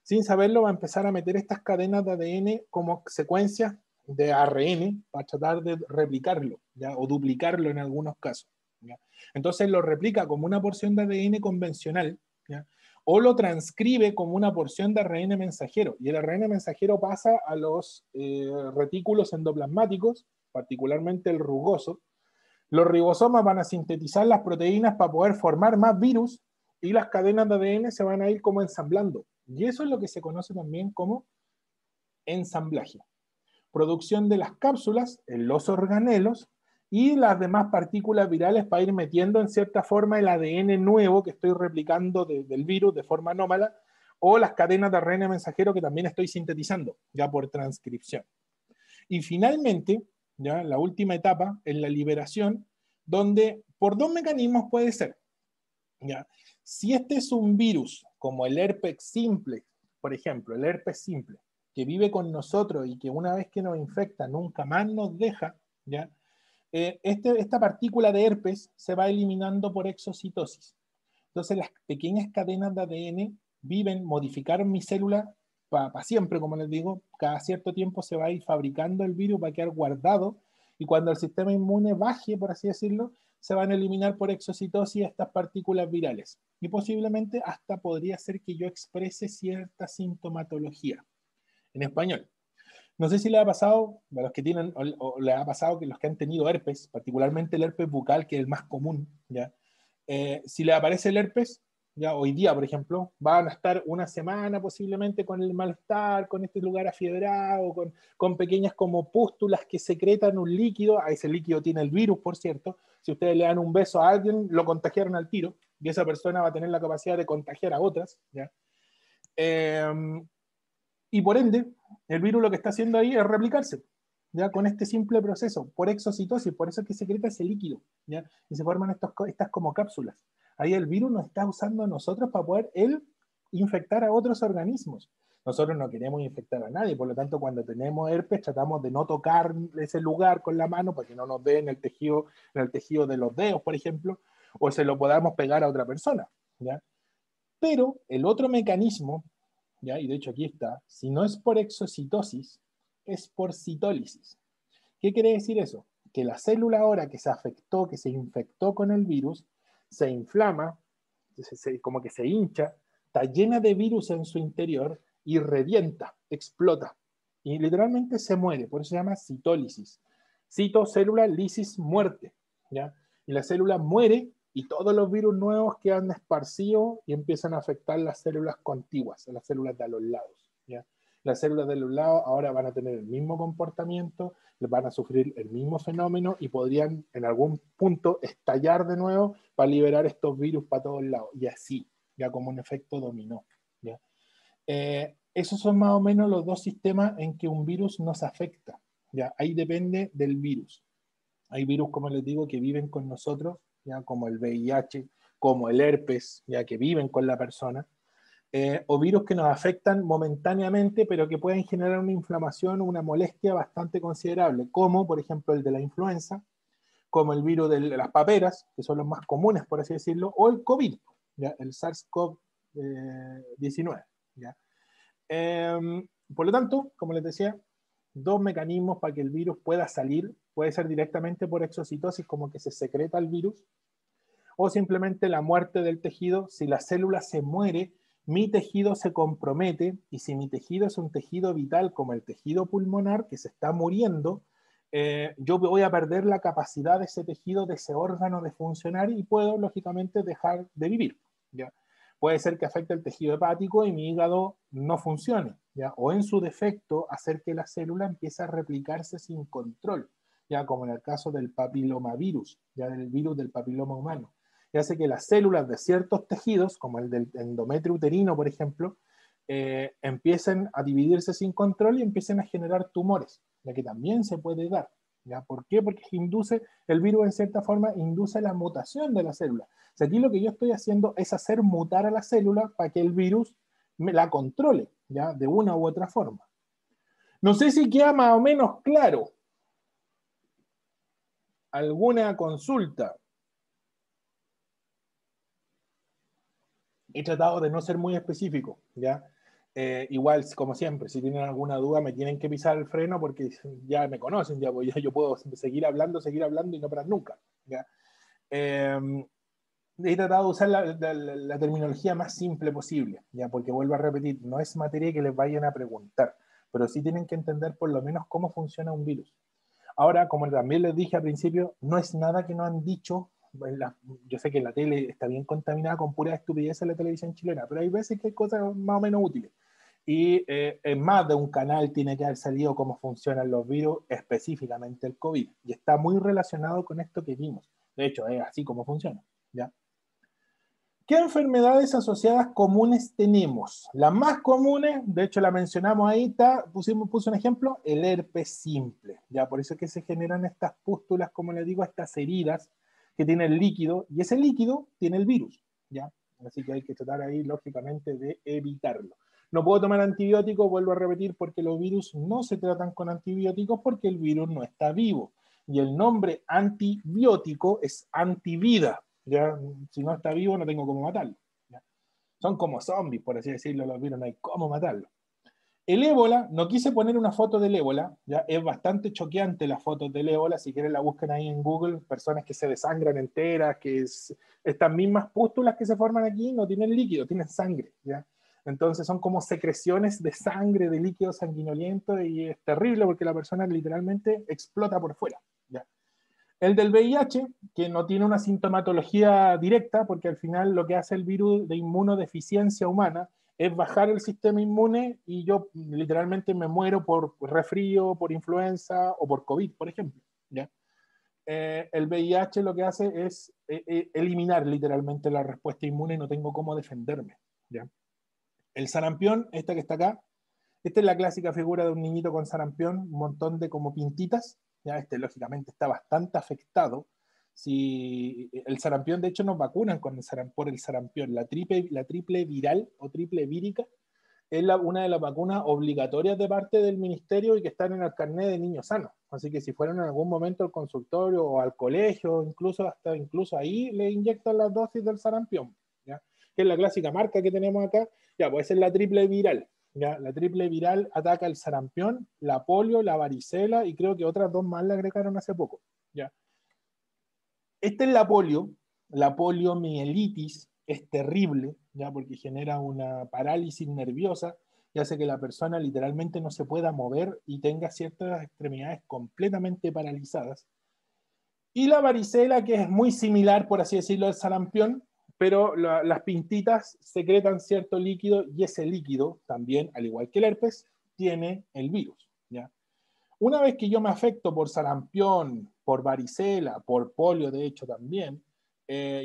sin saberlo va a empezar a meter estas cadenas de ADN como secuencias de ARN para tratar de replicarlo, ¿ya? O duplicarlo en algunos casos, ¿ya? Entonces lo replica como una porción de ADN convencional, ¿ya? O lo transcribe como una porción de ARN mensajero. Y el ARN mensajero pasa a los retículos endoplasmáticos, particularmente el rugoso. Los ribosomas van a sintetizar las proteínas para poder formar más virus y las cadenas de ADN se van a ir como ensamblando. Y eso es lo que se conoce también como ensamblaje. Producción de las cápsulas en los organelos y las demás partículas virales para ir metiendo en cierta forma el ADN nuevo que estoy replicando del virus de forma anómala o las cadenas de ARN mensajero que también estoy sintetizando ya por transcripción. Y finalmente, ya la última etapa es la liberación, donde por 2 mecanismos puede ser. ¿Ya? Si este es un virus como el herpes simple, por ejemplo, el herpes simple, que vive con nosotros y que una vez que nos infecta nunca más nos deja, ¿ya? Esta partícula de herpes se va eliminando por exocitosis. Entonces las pequeñas cadenas de ADN modificaron mi célula para siempre, como les digo, cada cierto tiempo se va a ir fabricando el virus, va a quedar guardado y cuando el sistema inmune baje, por así decirlo, se van a eliminar por exocitosis estas partículas virales. Y posiblemente hasta podría ser que yo exprese cierta sintomatología en español. No sé si le ha pasado a los que tienen, o le ha pasado que los que han tenido herpes, particularmente el herpes bucal, que es el más común, ¿ya? Si le aparece el herpes, ya hoy día, por ejemplo, van a estar una semana posiblemente con el malestar, con este lugar afiebrado, con pequeñas como pústulas que secretan un líquido. A ese líquido tiene el virus, por cierto. Si ustedes le dan un beso a alguien, lo contagiaron al tiro y esa persona va a tener la capacidad de contagiar a otras, ¿ya? Y por ende, el virus lo que está haciendo ahí es replicarse, ¿ya? Con este simple proceso, por exocitosis, por eso es que secreta ese líquido, ¿ya? Y se forman estas como cápsulas. Ahí el virus nos está usando a nosotros para poder él infectar a otros organismos. Nosotros no queremos infectar a nadie, por lo tanto, cuando tenemos herpes, tratamos de no tocar ese lugar con la mano para que no nos dé en el tejido de los dedos, por ejemplo, o se lo podamos pegar a otra persona, ¿ya? Pero el otro mecanismo, ¿ya? Y de hecho aquí está, si no es por exocitosis, es por citólisis. ¿Qué quiere decir eso? Que la célula ahora que se afectó, que se infectó con el virus, se inflama, como que se hincha, está llena de virus en su interior y revienta, explota. Y literalmente se muere, por eso se llama citólisis. Cito, célula, lisis, muerte. ¿Ya? Y la célula muere y todos los virus nuevos quedan esparcidos y empiezan a afectar las células contiguas, las células de a los lados. ¿Ya? Las células de los lados ahora van a tener el mismo comportamiento, van a sufrir el mismo fenómeno y podrían en algún punto estallar de nuevo para liberar estos virus para todos lados. Y así, ya como un efecto dominó. ¿Ya? Esos son más o menos los dos sistemas en que un virus nos afecta. ¿Ya? Ahí depende del virus. Hay virus, como les digo, que viven con nosotros, ya como el VIH, como el herpes, ya que viven con la persona. O virus que nos afectan momentáneamente, pero que pueden generar una inflamación o una molestia bastante considerable, como por ejemplo el de la influenza, como el virus de las paperas, que son los más comunes, por así decirlo, o el COVID, ¿ya? El SARS-CoV-19. ¿Ya? Por lo tanto, como les decía, dos mecanismos para que el virus pueda salir. Puede ser directamente por exocitosis, como que se secreta el virus, o simplemente la muerte del tejido. Si la célula se muere, mi tejido se compromete, y si mi tejido es un tejido vital como el tejido pulmonar que se está muriendo, yo voy a perder la capacidad de ese tejido, de ese órgano de funcionar y puedo lógicamente dejar de vivir. ¿Ya? Puede ser que afecte el tejido hepático y mi hígado no funcione, ¿ya? O en su defecto hacer que la célula empiece a replicarse sin control, ya como en el caso del papilomavirus, ya del virus del papiloma humano, y hace que las células de ciertos tejidos, como el del endometrio uterino, por ejemplo, empiecen a dividirse sin control y empiecen a generar tumores, ya que también se puede dar. ¿Ya? ¿Por qué? Porque induce, el virus en cierta forma induce la mutación de la célula. O sea, aquí lo que yo estoy haciendo es hacer mutar a la célula para que el virus me la controle, ¿ya? De una u otra forma. No sé si queda más o menos claro. ¿Alguna consulta? He tratado de no ser muy específico, ¿ya? Igual, como siempre, si tienen alguna duda me tienen que pisar el freno porque ya me conocen, ya, pues, yo puedo seguir hablando y no parar nunca, ¿ya? He tratado de usar la terminología más simple posible, ¿ya? Porque vuelvo a repetir, no es materia que les vayan a preguntar, pero sí tienen que entender por lo menos cómo funciona un virus. Ahora, como también les dije al principio, no es nada que no han dicho. Yo sé que la tele está bien contaminada con pura estupidez en la televisión chilena, pero hay veces que hay cosas más o menos útiles. Y en más de un canal tiene que haber salido cómo funcionan los virus, específicamente el COVID. Y está muy relacionado con esto que vimos. De hecho, es así como funciona. ¿Ya? ¿Qué enfermedades asociadas comunes tenemos? Las más comunes, de hecho la mencionamos ahí, puse un ejemplo, el herpes simple. Ya, por eso es que se generan estas pústulas, como les digo, estas heridas que tienen líquido, y ese líquido tiene el virus. ¿Ya? Así que hay que tratar ahí, lógicamente, de evitarlo. No puedo tomar antibióticos, vuelvo a repetir, porque los virus no se tratan con antibióticos porque el virus no está vivo. Y el nombre antibiótico es antivida. ¿Ya? Si no está vivo no tengo cómo matarlo. ¿Ya? Son como zombies, por así decirlo, los virus, no hay cómo matarlo. El ébola, no quise poner una foto del ébola, ¿ya? Es bastante choqueante las fotos del ébola, si quieren la buscan ahí en Google, personas que se desangran enteras, estas mismas pústulas que se forman aquí no tienen líquido, tienen sangre, ¿ya? Entonces son como secreciones de sangre, de líquido sanguinoliento, y es terrible porque la persona literalmente explota por fuera, ¿ya? El del VIH, que no tiene una sintomatología directa, porque al final lo que hace el virus de inmunodeficiencia humana es bajar el sistema inmune y yo literalmente me muero por resfrío, por influenza o por COVID, por ejemplo. ¿Ya? El VIH lo que hace es eliminar literalmente la respuesta inmune y no tengo cómo defenderme. ¿Ya? El sarampión, esta que está acá, esta es la clásica figura de un niñito con sarampión, un montón de como pintitas. Ya lógicamente está bastante afectado. Si el sarampión, de hecho, nos vacunan por el sarampión. La triple viral o triple vírica es una de las vacunas obligatorias de parte del ministerio y que están en el carnet de niños sanos. Así que si fueron en algún momento al consultorio o al colegio, incluso ahí le inyectan las dosis del sarampión. ¿Ya? que es la clásica marca que tenemos acá, ya, pues esa es la triple viral. Ya, la triple viral ataca el sarampión, la polio, la varicela y creo que otras 2 más la agregaron hace poco. Ya. Esta es la poliomielitis es terrible, ya, porque genera una parálisis nerviosa y hace que la persona literalmente no se pueda mover y tenga ciertas extremidades completamente paralizadas. Y la varicela, que es muy similar, por así decirlo, al sarampión, pero las pintitas secretan cierto líquido y ese líquido también, al igual que el herpes, tiene el virus. ¿Ya? Una vez que yo me afecto por sarampión, por varicela, por polio, de hecho también,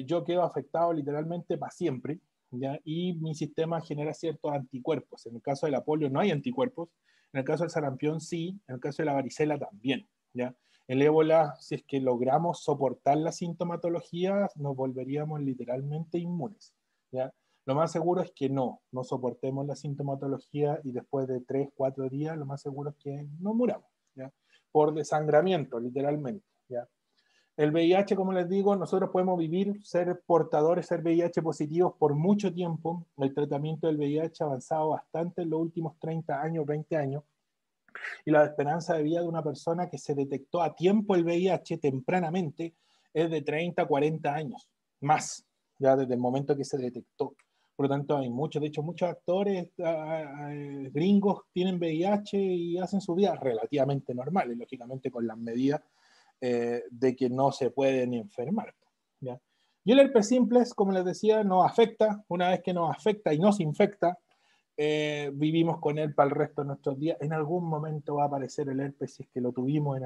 yo quedo afectado literalmente para siempre, ¿ya? Y mi sistema genera ciertos anticuerpos. En el caso de la polio no hay anticuerpos, en el caso del sarampión sí, en el caso de la varicela también. ¿Ya? El ébola, si es que logramos soportar la sintomatología, nos volveríamos literalmente inmunes. ¿Ya? Lo más seguro es que no soportemos la sintomatología y después de 3, 4 días, lo más seguro es que no muramos. ¿Ya? Por desangramiento, literalmente. ¿Ya? El VIH, como les digo, nosotros podemos vivir, ser portadores, ser VIH positivos por mucho tiempo. El tratamiento del VIH ha avanzado bastante en los últimos 30 años, 20 años. Y la esperanza de vida de una persona que se detectó a tiempo el VIH tempranamente es de 30, 40 años, más, ya desde el momento que se detectó. Por lo tanto, hay muchos, de hecho, muchos actores gringos tienen VIH y hacen su vida relativamente normal, y lógicamente con las medidas de que no se pueden enfermar. ¿Ya? Y el herpes simplex, como les decía, nos afecta. Una vez que nos afecta y nos infecta, vivimos con él para el resto de nuestros días. En algún momento va a aparecer el herpes si es que lo tuvimos en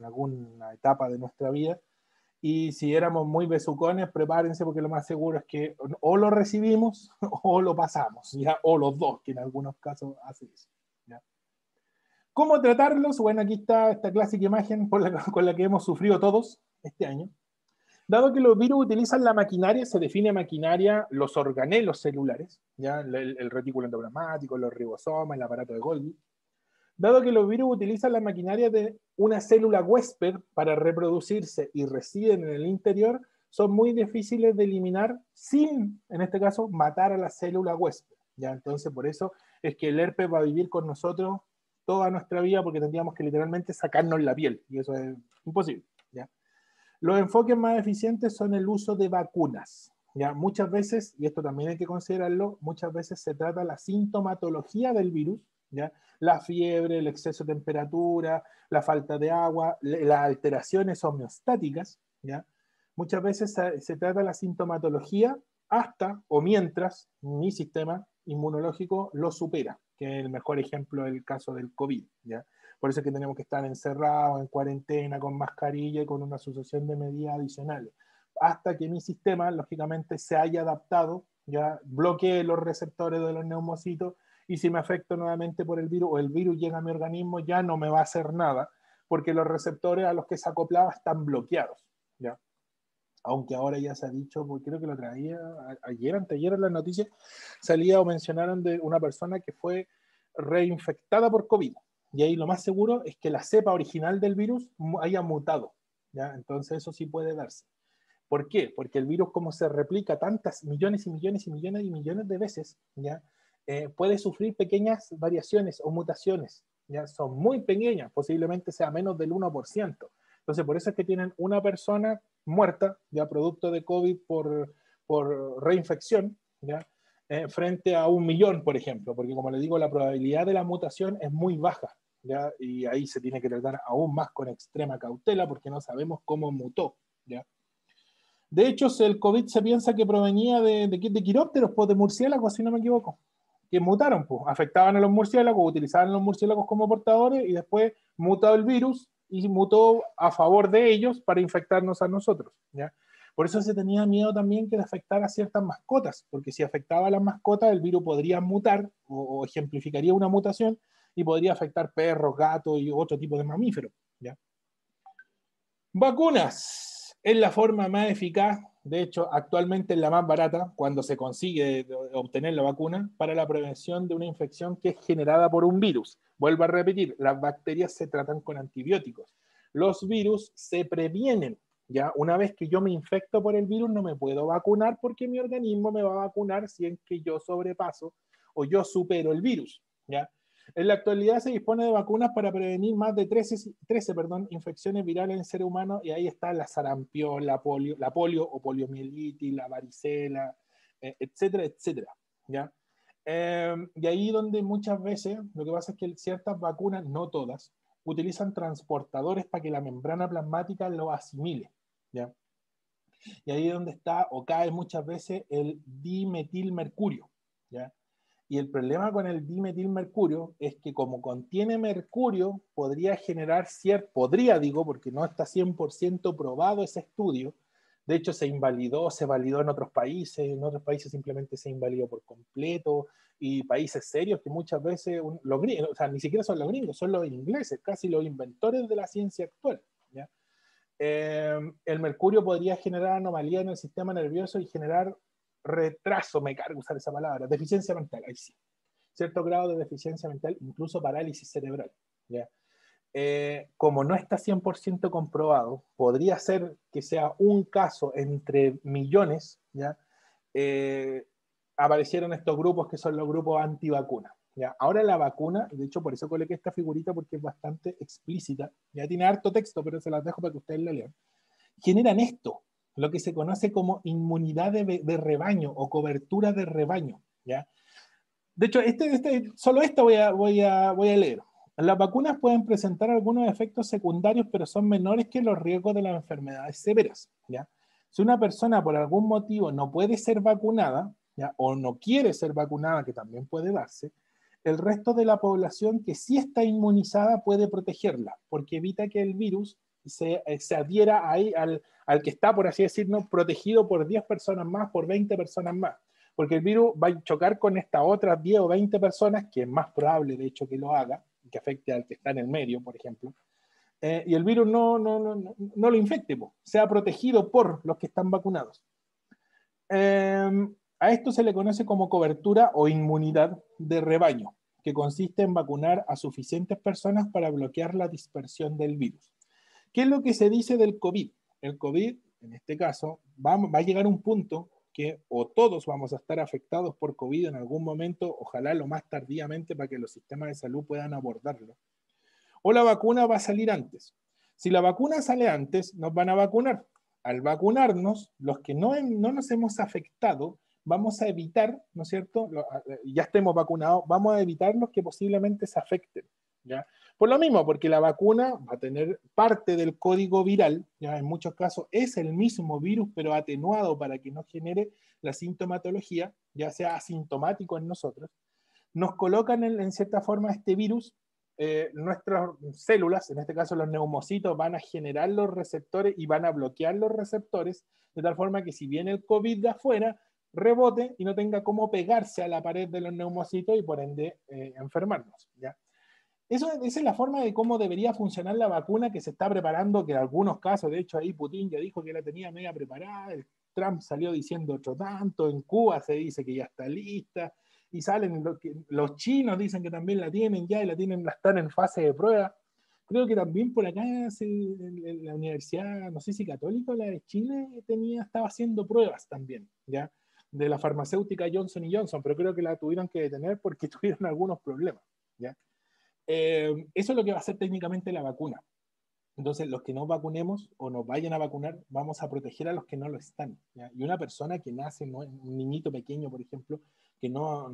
alguna etapa de nuestra vida. Y si éramos muy besucones, prepárense porque lo más seguro es que o lo recibimos o lo pasamos, ¿ya? O los dos, que en algunos casos hace eso. ¿Ya? ¿Cómo tratarlos? Bueno, aquí está esta clásica imagen con la que hemos sufrido todos este año. Dado que los virus utilizan la maquinaria, se define maquinaria los organelos celulares, ¿ya? El retículo endoplasmático, los ribosomas, el aparato de Golgi. Dado que los virus utilizan la maquinaria de una célula huésped para reproducirse y residen en el interior, son muy difíciles de eliminar sin, en este caso, matar a la célula huésped. ¿Ya? Entonces, por eso es que el herpes va a vivir con nosotros toda nuestra vida porque tendríamos que literalmente sacarnos la piel y eso es imposible. ¿Ya? Los enfoques más eficientes son el uso de vacunas. ¿Ya? Muchas veces, y esto también hay que considerarlo, muchas veces se trata la sintomatología del virus, ¿ya? La fiebre, el exceso de temperatura, la falta de agua, las alteraciones homeostáticas. ¿Ya? Muchas veces se trata la sintomatología hasta o mientras mi sistema inmunológico lo supera, que es el mejor ejemplo del caso del COVID. ¿Ya? Por eso es que tenemos que estar encerrados, en cuarentena, con mascarilla y con una sucesión de medidas adicionales. Hasta que mi sistema, lógicamente, se haya adaptado, ya bloquee los receptores de los neumocitos y si me afecto nuevamente por el virus o el virus llega a mi organismo, ya no me va a hacer nada, porque los receptores a los que se acoplaba están bloqueados. ¿Ya? Aunque ahora ya se ha dicho, porque creo que lo traía ayer, anteayer en las noticias, salía o mencionaron de una persona que fue reinfectada por COVID. Y ahí lo más seguro es que la cepa original del virus haya mutado. ¿Ya? Entonces eso sí puede darse. ¿Por qué? Porque el virus, como se replica tantas millones y millones y millones y millones de veces, ¿ya? Puede sufrir pequeñas variaciones o mutaciones. ¿Ya? Son muy pequeñas, posiblemente sea menos del 1%. Entonces, por eso es que tienen una persona muerta, ya producto de COVID por reinfección, ¿ya? Frente a 1.000.000, por ejemplo, porque como les digo, la probabilidad de la mutación es muy baja, ¿ya? Y ahí se tiene que tratar aún más con extrema cautela porque no sabemos cómo mutó, ¿ya? De hecho, el COVID se piensa que provenía de quirópteros, pues de murciélagos, si no me equivoco, que mutaron, pues, afectaban a los murciélagos, utilizaban a los murciélagos como portadores y después mutó el virus y mutó a favor de ellos para infectarnos a nosotros, ¿ya? Por eso se tenía miedo también que afectara a ciertas mascotas, porque si afectaba a las mascotas, el virus podría mutar o ejemplificaría una mutación y podría afectar perros, gatos y otro tipo de mamíferos, ¿ya? Vacunas es la forma más eficaz, de hecho, actualmente es la más barata cuando se consigue obtener la vacuna para la prevención de una infección que es generada por un virus. Vuelvo a repetir, las bacterias se tratan con antibióticos. Los virus se previenen, Ya, una vez que yo me infecto por el virus, no me puedo vacunar porque mi organismo me va a vacunar si es que yo sobrepaso o yo supero el virus. ¿Ya? En la actualidad se dispone de vacunas para prevenir más de 13 infecciones virales en seres humanos, y ahí está la sarampión, la polio o poliomielitis, la varicela, etcétera, etcétera. ¿Ya? Y ahí donde muchas veces lo que pasa es que ciertas vacunas, no todas, utilizan transportadores para que la membrana plasmática lo asimile. ¿Ya? Y ahí es donde está o cae muchas veces el dimetilmercurio. ¿Ya? Y el problema con el dimetilmercurio es que como contiene mercurio, podría digo, porque no está 100% probado ese estudio. De hecho, se validó en otros países simplemente se invalidó por completo, y países serios que muchas veces, los gringos, o sea, ni siquiera son los gringos, son los ingleses, casi los inventores de la ciencia actual. ¿Ya? El mercurio podría generar anomalías en el sistema nervioso y generar retraso, me cargo usar esa palabra, deficiencia mental, ahí sí, cierto grado de deficiencia mental, incluso parálisis cerebral. ¿Ya? Como no está 100% comprobado, podría ser que sea un caso entre millones. ¿Ya? Aparecieron estos grupos que son los grupos antivacunas. ¿Ya? Ahora la vacuna, de hecho por eso coloqué esta figurita porque es bastante explícita, ya tiene harto texto, pero se las dejo para que ustedes la lean. Generan esto, lo que se conoce como inmunidad de rebaño o cobertura de rebaño. ¿Ya? De hecho, solo esto voy a leer. Las vacunas pueden presentar algunos efectos secundarios, pero son menores que los riesgos de las enfermedades severas. ¿Ya? Si una persona por algún motivo no puede ser vacunada, ¿ya? O no quiere ser vacunada, que también puede darse, el resto de la población que sí está inmunizada puede protegerla, porque evita que el virus se adhiera ahí al que está, por así decirlo, protegido por 10 personas más, por 20 personas más. Porque el virus va a chocar con estas otras 10 o 20 personas, que es más probable, de hecho, que lo haga, que afecte al que está en el medio, por ejemplo, y el virus no lo infecte, sea protegido por los que están vacunados. A esto se le conoce como cobertura o inmunidad de rebaño, que consiste en vacunar a suficientes personas para bloquear la dispersión del virus. ¿Qué es lo que se dice del COVID? El COVID, en este caso, va a llegar a un punto que o todos vamos a estar afectados por COVID en algún momento, ojalá lo más tardíamente para que los sistemas de salud puedan abordarlo, o la vacuna va a salir antes. Si la vacuna sale antes, nos van a vacunar. Al vacunarnos, los que no nos hemos afectado, vamos a evitar, ¿no es cierto? Ya estemos vacunados, vamos a evitar los que posiblemente se afecten. ¿Ya? Por lo mismo, porque la vacuna va a tener parte del código viral, ya en muchos casos es el mismo virus, pero atenuado para que no genere la sintomatología, ya sea asintomático en nosotros. Nos colocan en cierta forma este virus, nuestras células, en este caso los neumocitos, van a generar los receptores y van a bloquear los receptores, de tal forma que si viene el COVID de afuera, rebote y no tenga cómo pegarse a la pared de los neumocitos y por ende enfermarnos. ¿Ya? Esa es la forma de cómo debería funcionar la vacuna que se está preparando, que en algunos casos, de hecho ahí Putin ya dijo que la tenía media preparada, el Trump salió diciendo otro tanto, en Cuba se dice que ya está lista, y salen los chinos dicen que también la tienen ya y la están en fase de prueba. Creo que también por acá en la universidad, no sé si católica, la de Chile, estaba haciendo pruebas también, ¿ya? De la farmacéutica Johnson Johnson, pero creo que la tuvieron que detener porque tuvieron algunos problemas, ¿ya? Eso es lo que va a hacer técnicamente la vacuna. Entonces, los que no vacunemos o nos vayan a vacunar, vamos a proteger a los que no lo están. ¿Ya? Y una persona que nace, ¿no? Un niñito pequeño, por ejemplo, que no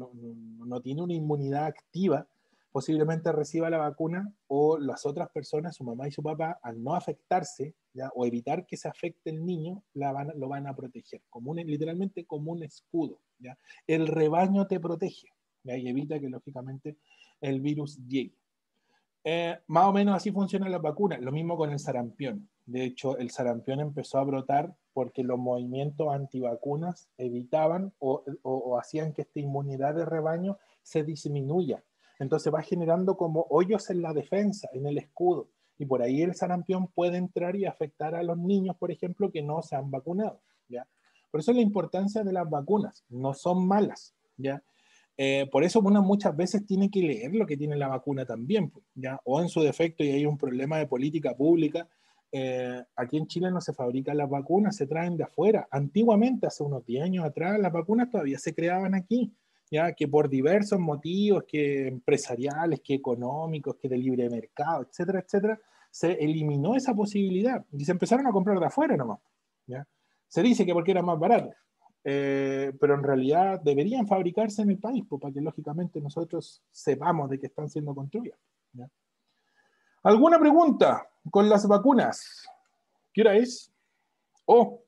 tiene una inmunidad activa, posiblemente reciba la vacuna, o las otras personas, su mamá y su papá, al no afectarse, ¿ya? O evitar que se afecte el niño, lo van a proteger, literalmente como un escudo. ¿Ya? El rebaño te protege, ¿ya? Y evita que, lógicamente, el virus llegue. Más o menos así funcionan las vacunas. Lo mismo con el sarampión. De hecho, el sarampión empezó a brotar porque los movimientos antivacunas evitaban o hacían que esta inmunidad de rebaño se disminuya. Entonces va generando como hoyos en la defensa, en el escudo. Y por ahí el sarampión puede entrar y afectar a los niños, por ejemplo, que no se han vacunado. ¿Ya? Por eso la importancia de las vacunas. No son malas. ¿Ya? Por eso uno muchas veces tiene que leer lo que tiene la vacuna también, ¿ya? O en su defecto, y hay un problema de política pública, aquí en Chile no se fabrican las vacunas, se traen de afuera. Antiguamente, hace unos 10 años atrás, las vacunas todavía se creaban aquí, ya que por diversos motivos, que empresariales, que económicos, que de libre mercado, etcétera, etcétera, se eliminó esa posibilidad y se empezaron a comprar de afuera nomás. ¿Ya? Se dice que porque era más barato, pero en realidad deberían fabricarse en el país, pues, para que lógicamente nosotros sepamos de que están siendo construidas. ¿Ya? ¿Alguna pregunta con las vacunas? ¿Qué hora es? Oh,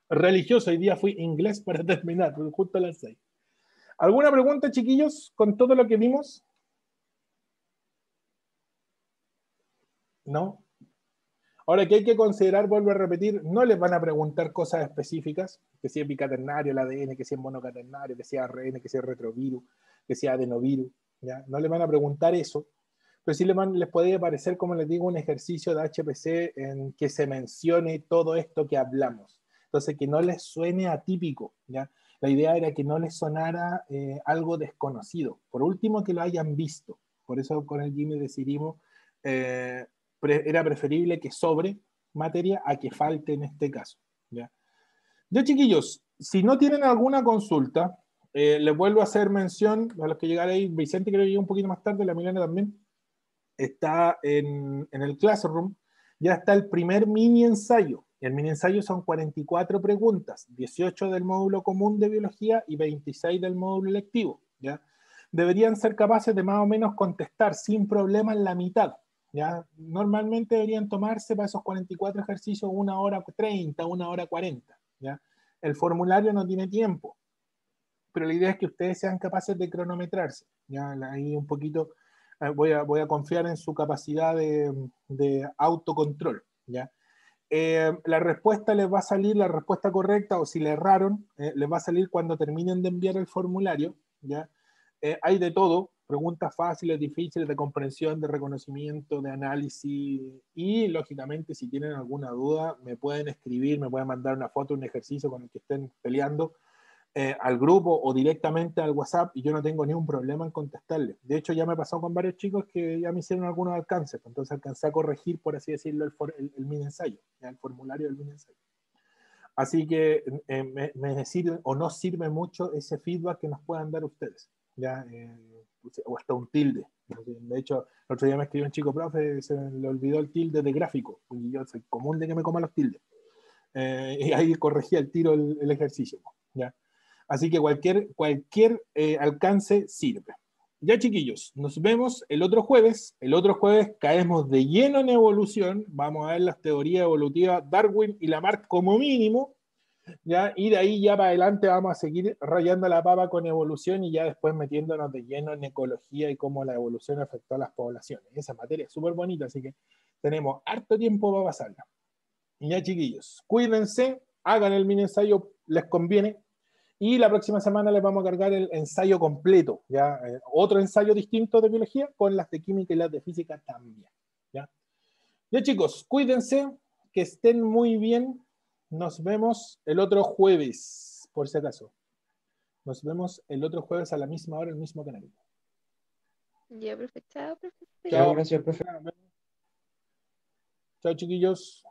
religioso, hoy día fui inglés para terminar, justo a las 6. ¿Alguna pregunta, chiquillos, con todo lo que vimos? ¿No? Ahora, que hay que considerar, vuelvo a repetir, no les van a preguntar cosas específicas, que si es bicaternario el ADN, que si es monocaternario, que si es ARN, que si es retrovirus, que si es adenovirus, ¿ya? No les van a preguntar eso, pero sí les puede parecer, como les digo, un ejercicio de HPC en que se mencione todo esto que hablamos. Entonces, que no les suene atípico, ¿ya? La idea era que no les sonara algo desconocido. Por último, que lo hayan visto. Por eso con el Jimmy decidimos, era preferible que sobre materia a que falte en este caso, ¿ya? Ya, chiquillos, si no tienen alguna consulta, les vuelvo a hacer mención a los que llegaron ahí. Vicente creo que llegó un poquito más tarde, la Milena también. Está en el Classroom, ya está el primer mini ensayo. El mini ensayo son 44 preguntas, 18 del módulo común de biología y 26 del módulo electivo, ¿ya? Deberían ser capaces de más o menos contestar sin problema en la mitad, ¿ya? Normalmente deberían tomarse para esos 44 ejercicios 1 hora 30, 1 hora 40, ¿ya? El formulario no tiene tiempo, pero la idea es que ustedes sean capaces de cronometrarse, ¿ya? Ahí un poquito voy a confiar en su capacidad de autocontrol, ¿ya? La respuesta les va a salir, la respuesta correcta, o si le erraron, les va a salir cuando terminen de enviar el formulario, ¿ya? Hay de todo, preguntas fáciles, difíciles, de comprensión, de reconocimiento, de análisis, y lógicamente si tienen alguna duda, me pueden escribir, me pueden mandar una foto, un ejercicio con el que estén peleando, al grupo o directamente al WhatsApp, y yo no tengo ningún problema en contestarle. De hecho, ya me pasó con varios chicos que ya me hicieron algunos alcances, entonces alcancé a corregir, por así decirlo, el mini ensayo, ¿ya? El formulario del mini ensayo. Así que me sirve o no sirve mucho ese feedback que nos puedan dar ustedes, ¿ya? O hasta un tilde. De hecho, el otro día me escribió un chico, profe, se le olvidó el tilde de gráfico, y yo soy común de que me coma los tildes. Y ahí corregía el tiro el ejercicio, ¿ya? Así que cualquier alcance sirve. Ya, chiquillos, nos vemos el otro jueves. El otro jueves caemos de lleno en evolución. Vamos a ver las teorías evolutivas, Darwin y Lamarck como mínimo, ¿ya? Y de ahí ya para adelante vamos a seguir rayando la papa con evolución y ya después metiéndonos de lleno en ecología y cómo la evolución afectó a las poblaciones. Esa materia es súper bonita, así que tenemos harto tiempo para pasarla. Y ya, chiquillos, cuídense, hagan el mini ensayo, les conviene. Y la próxima semana les vamos a cargar el ensayo completo, ¿ya? Otro ensayo distinto de biología con las de química y las de física también, ¿ya? Ya, chicos, cuídense, que estén muy bien. Nos vemos el otro jueves, por si acaso. Nos vemos el otro jueves a la misma hora, el mismo canal. Ya, profe. Chao, profe. Chao, Chao. gracias, profe. Chao, chiquillos.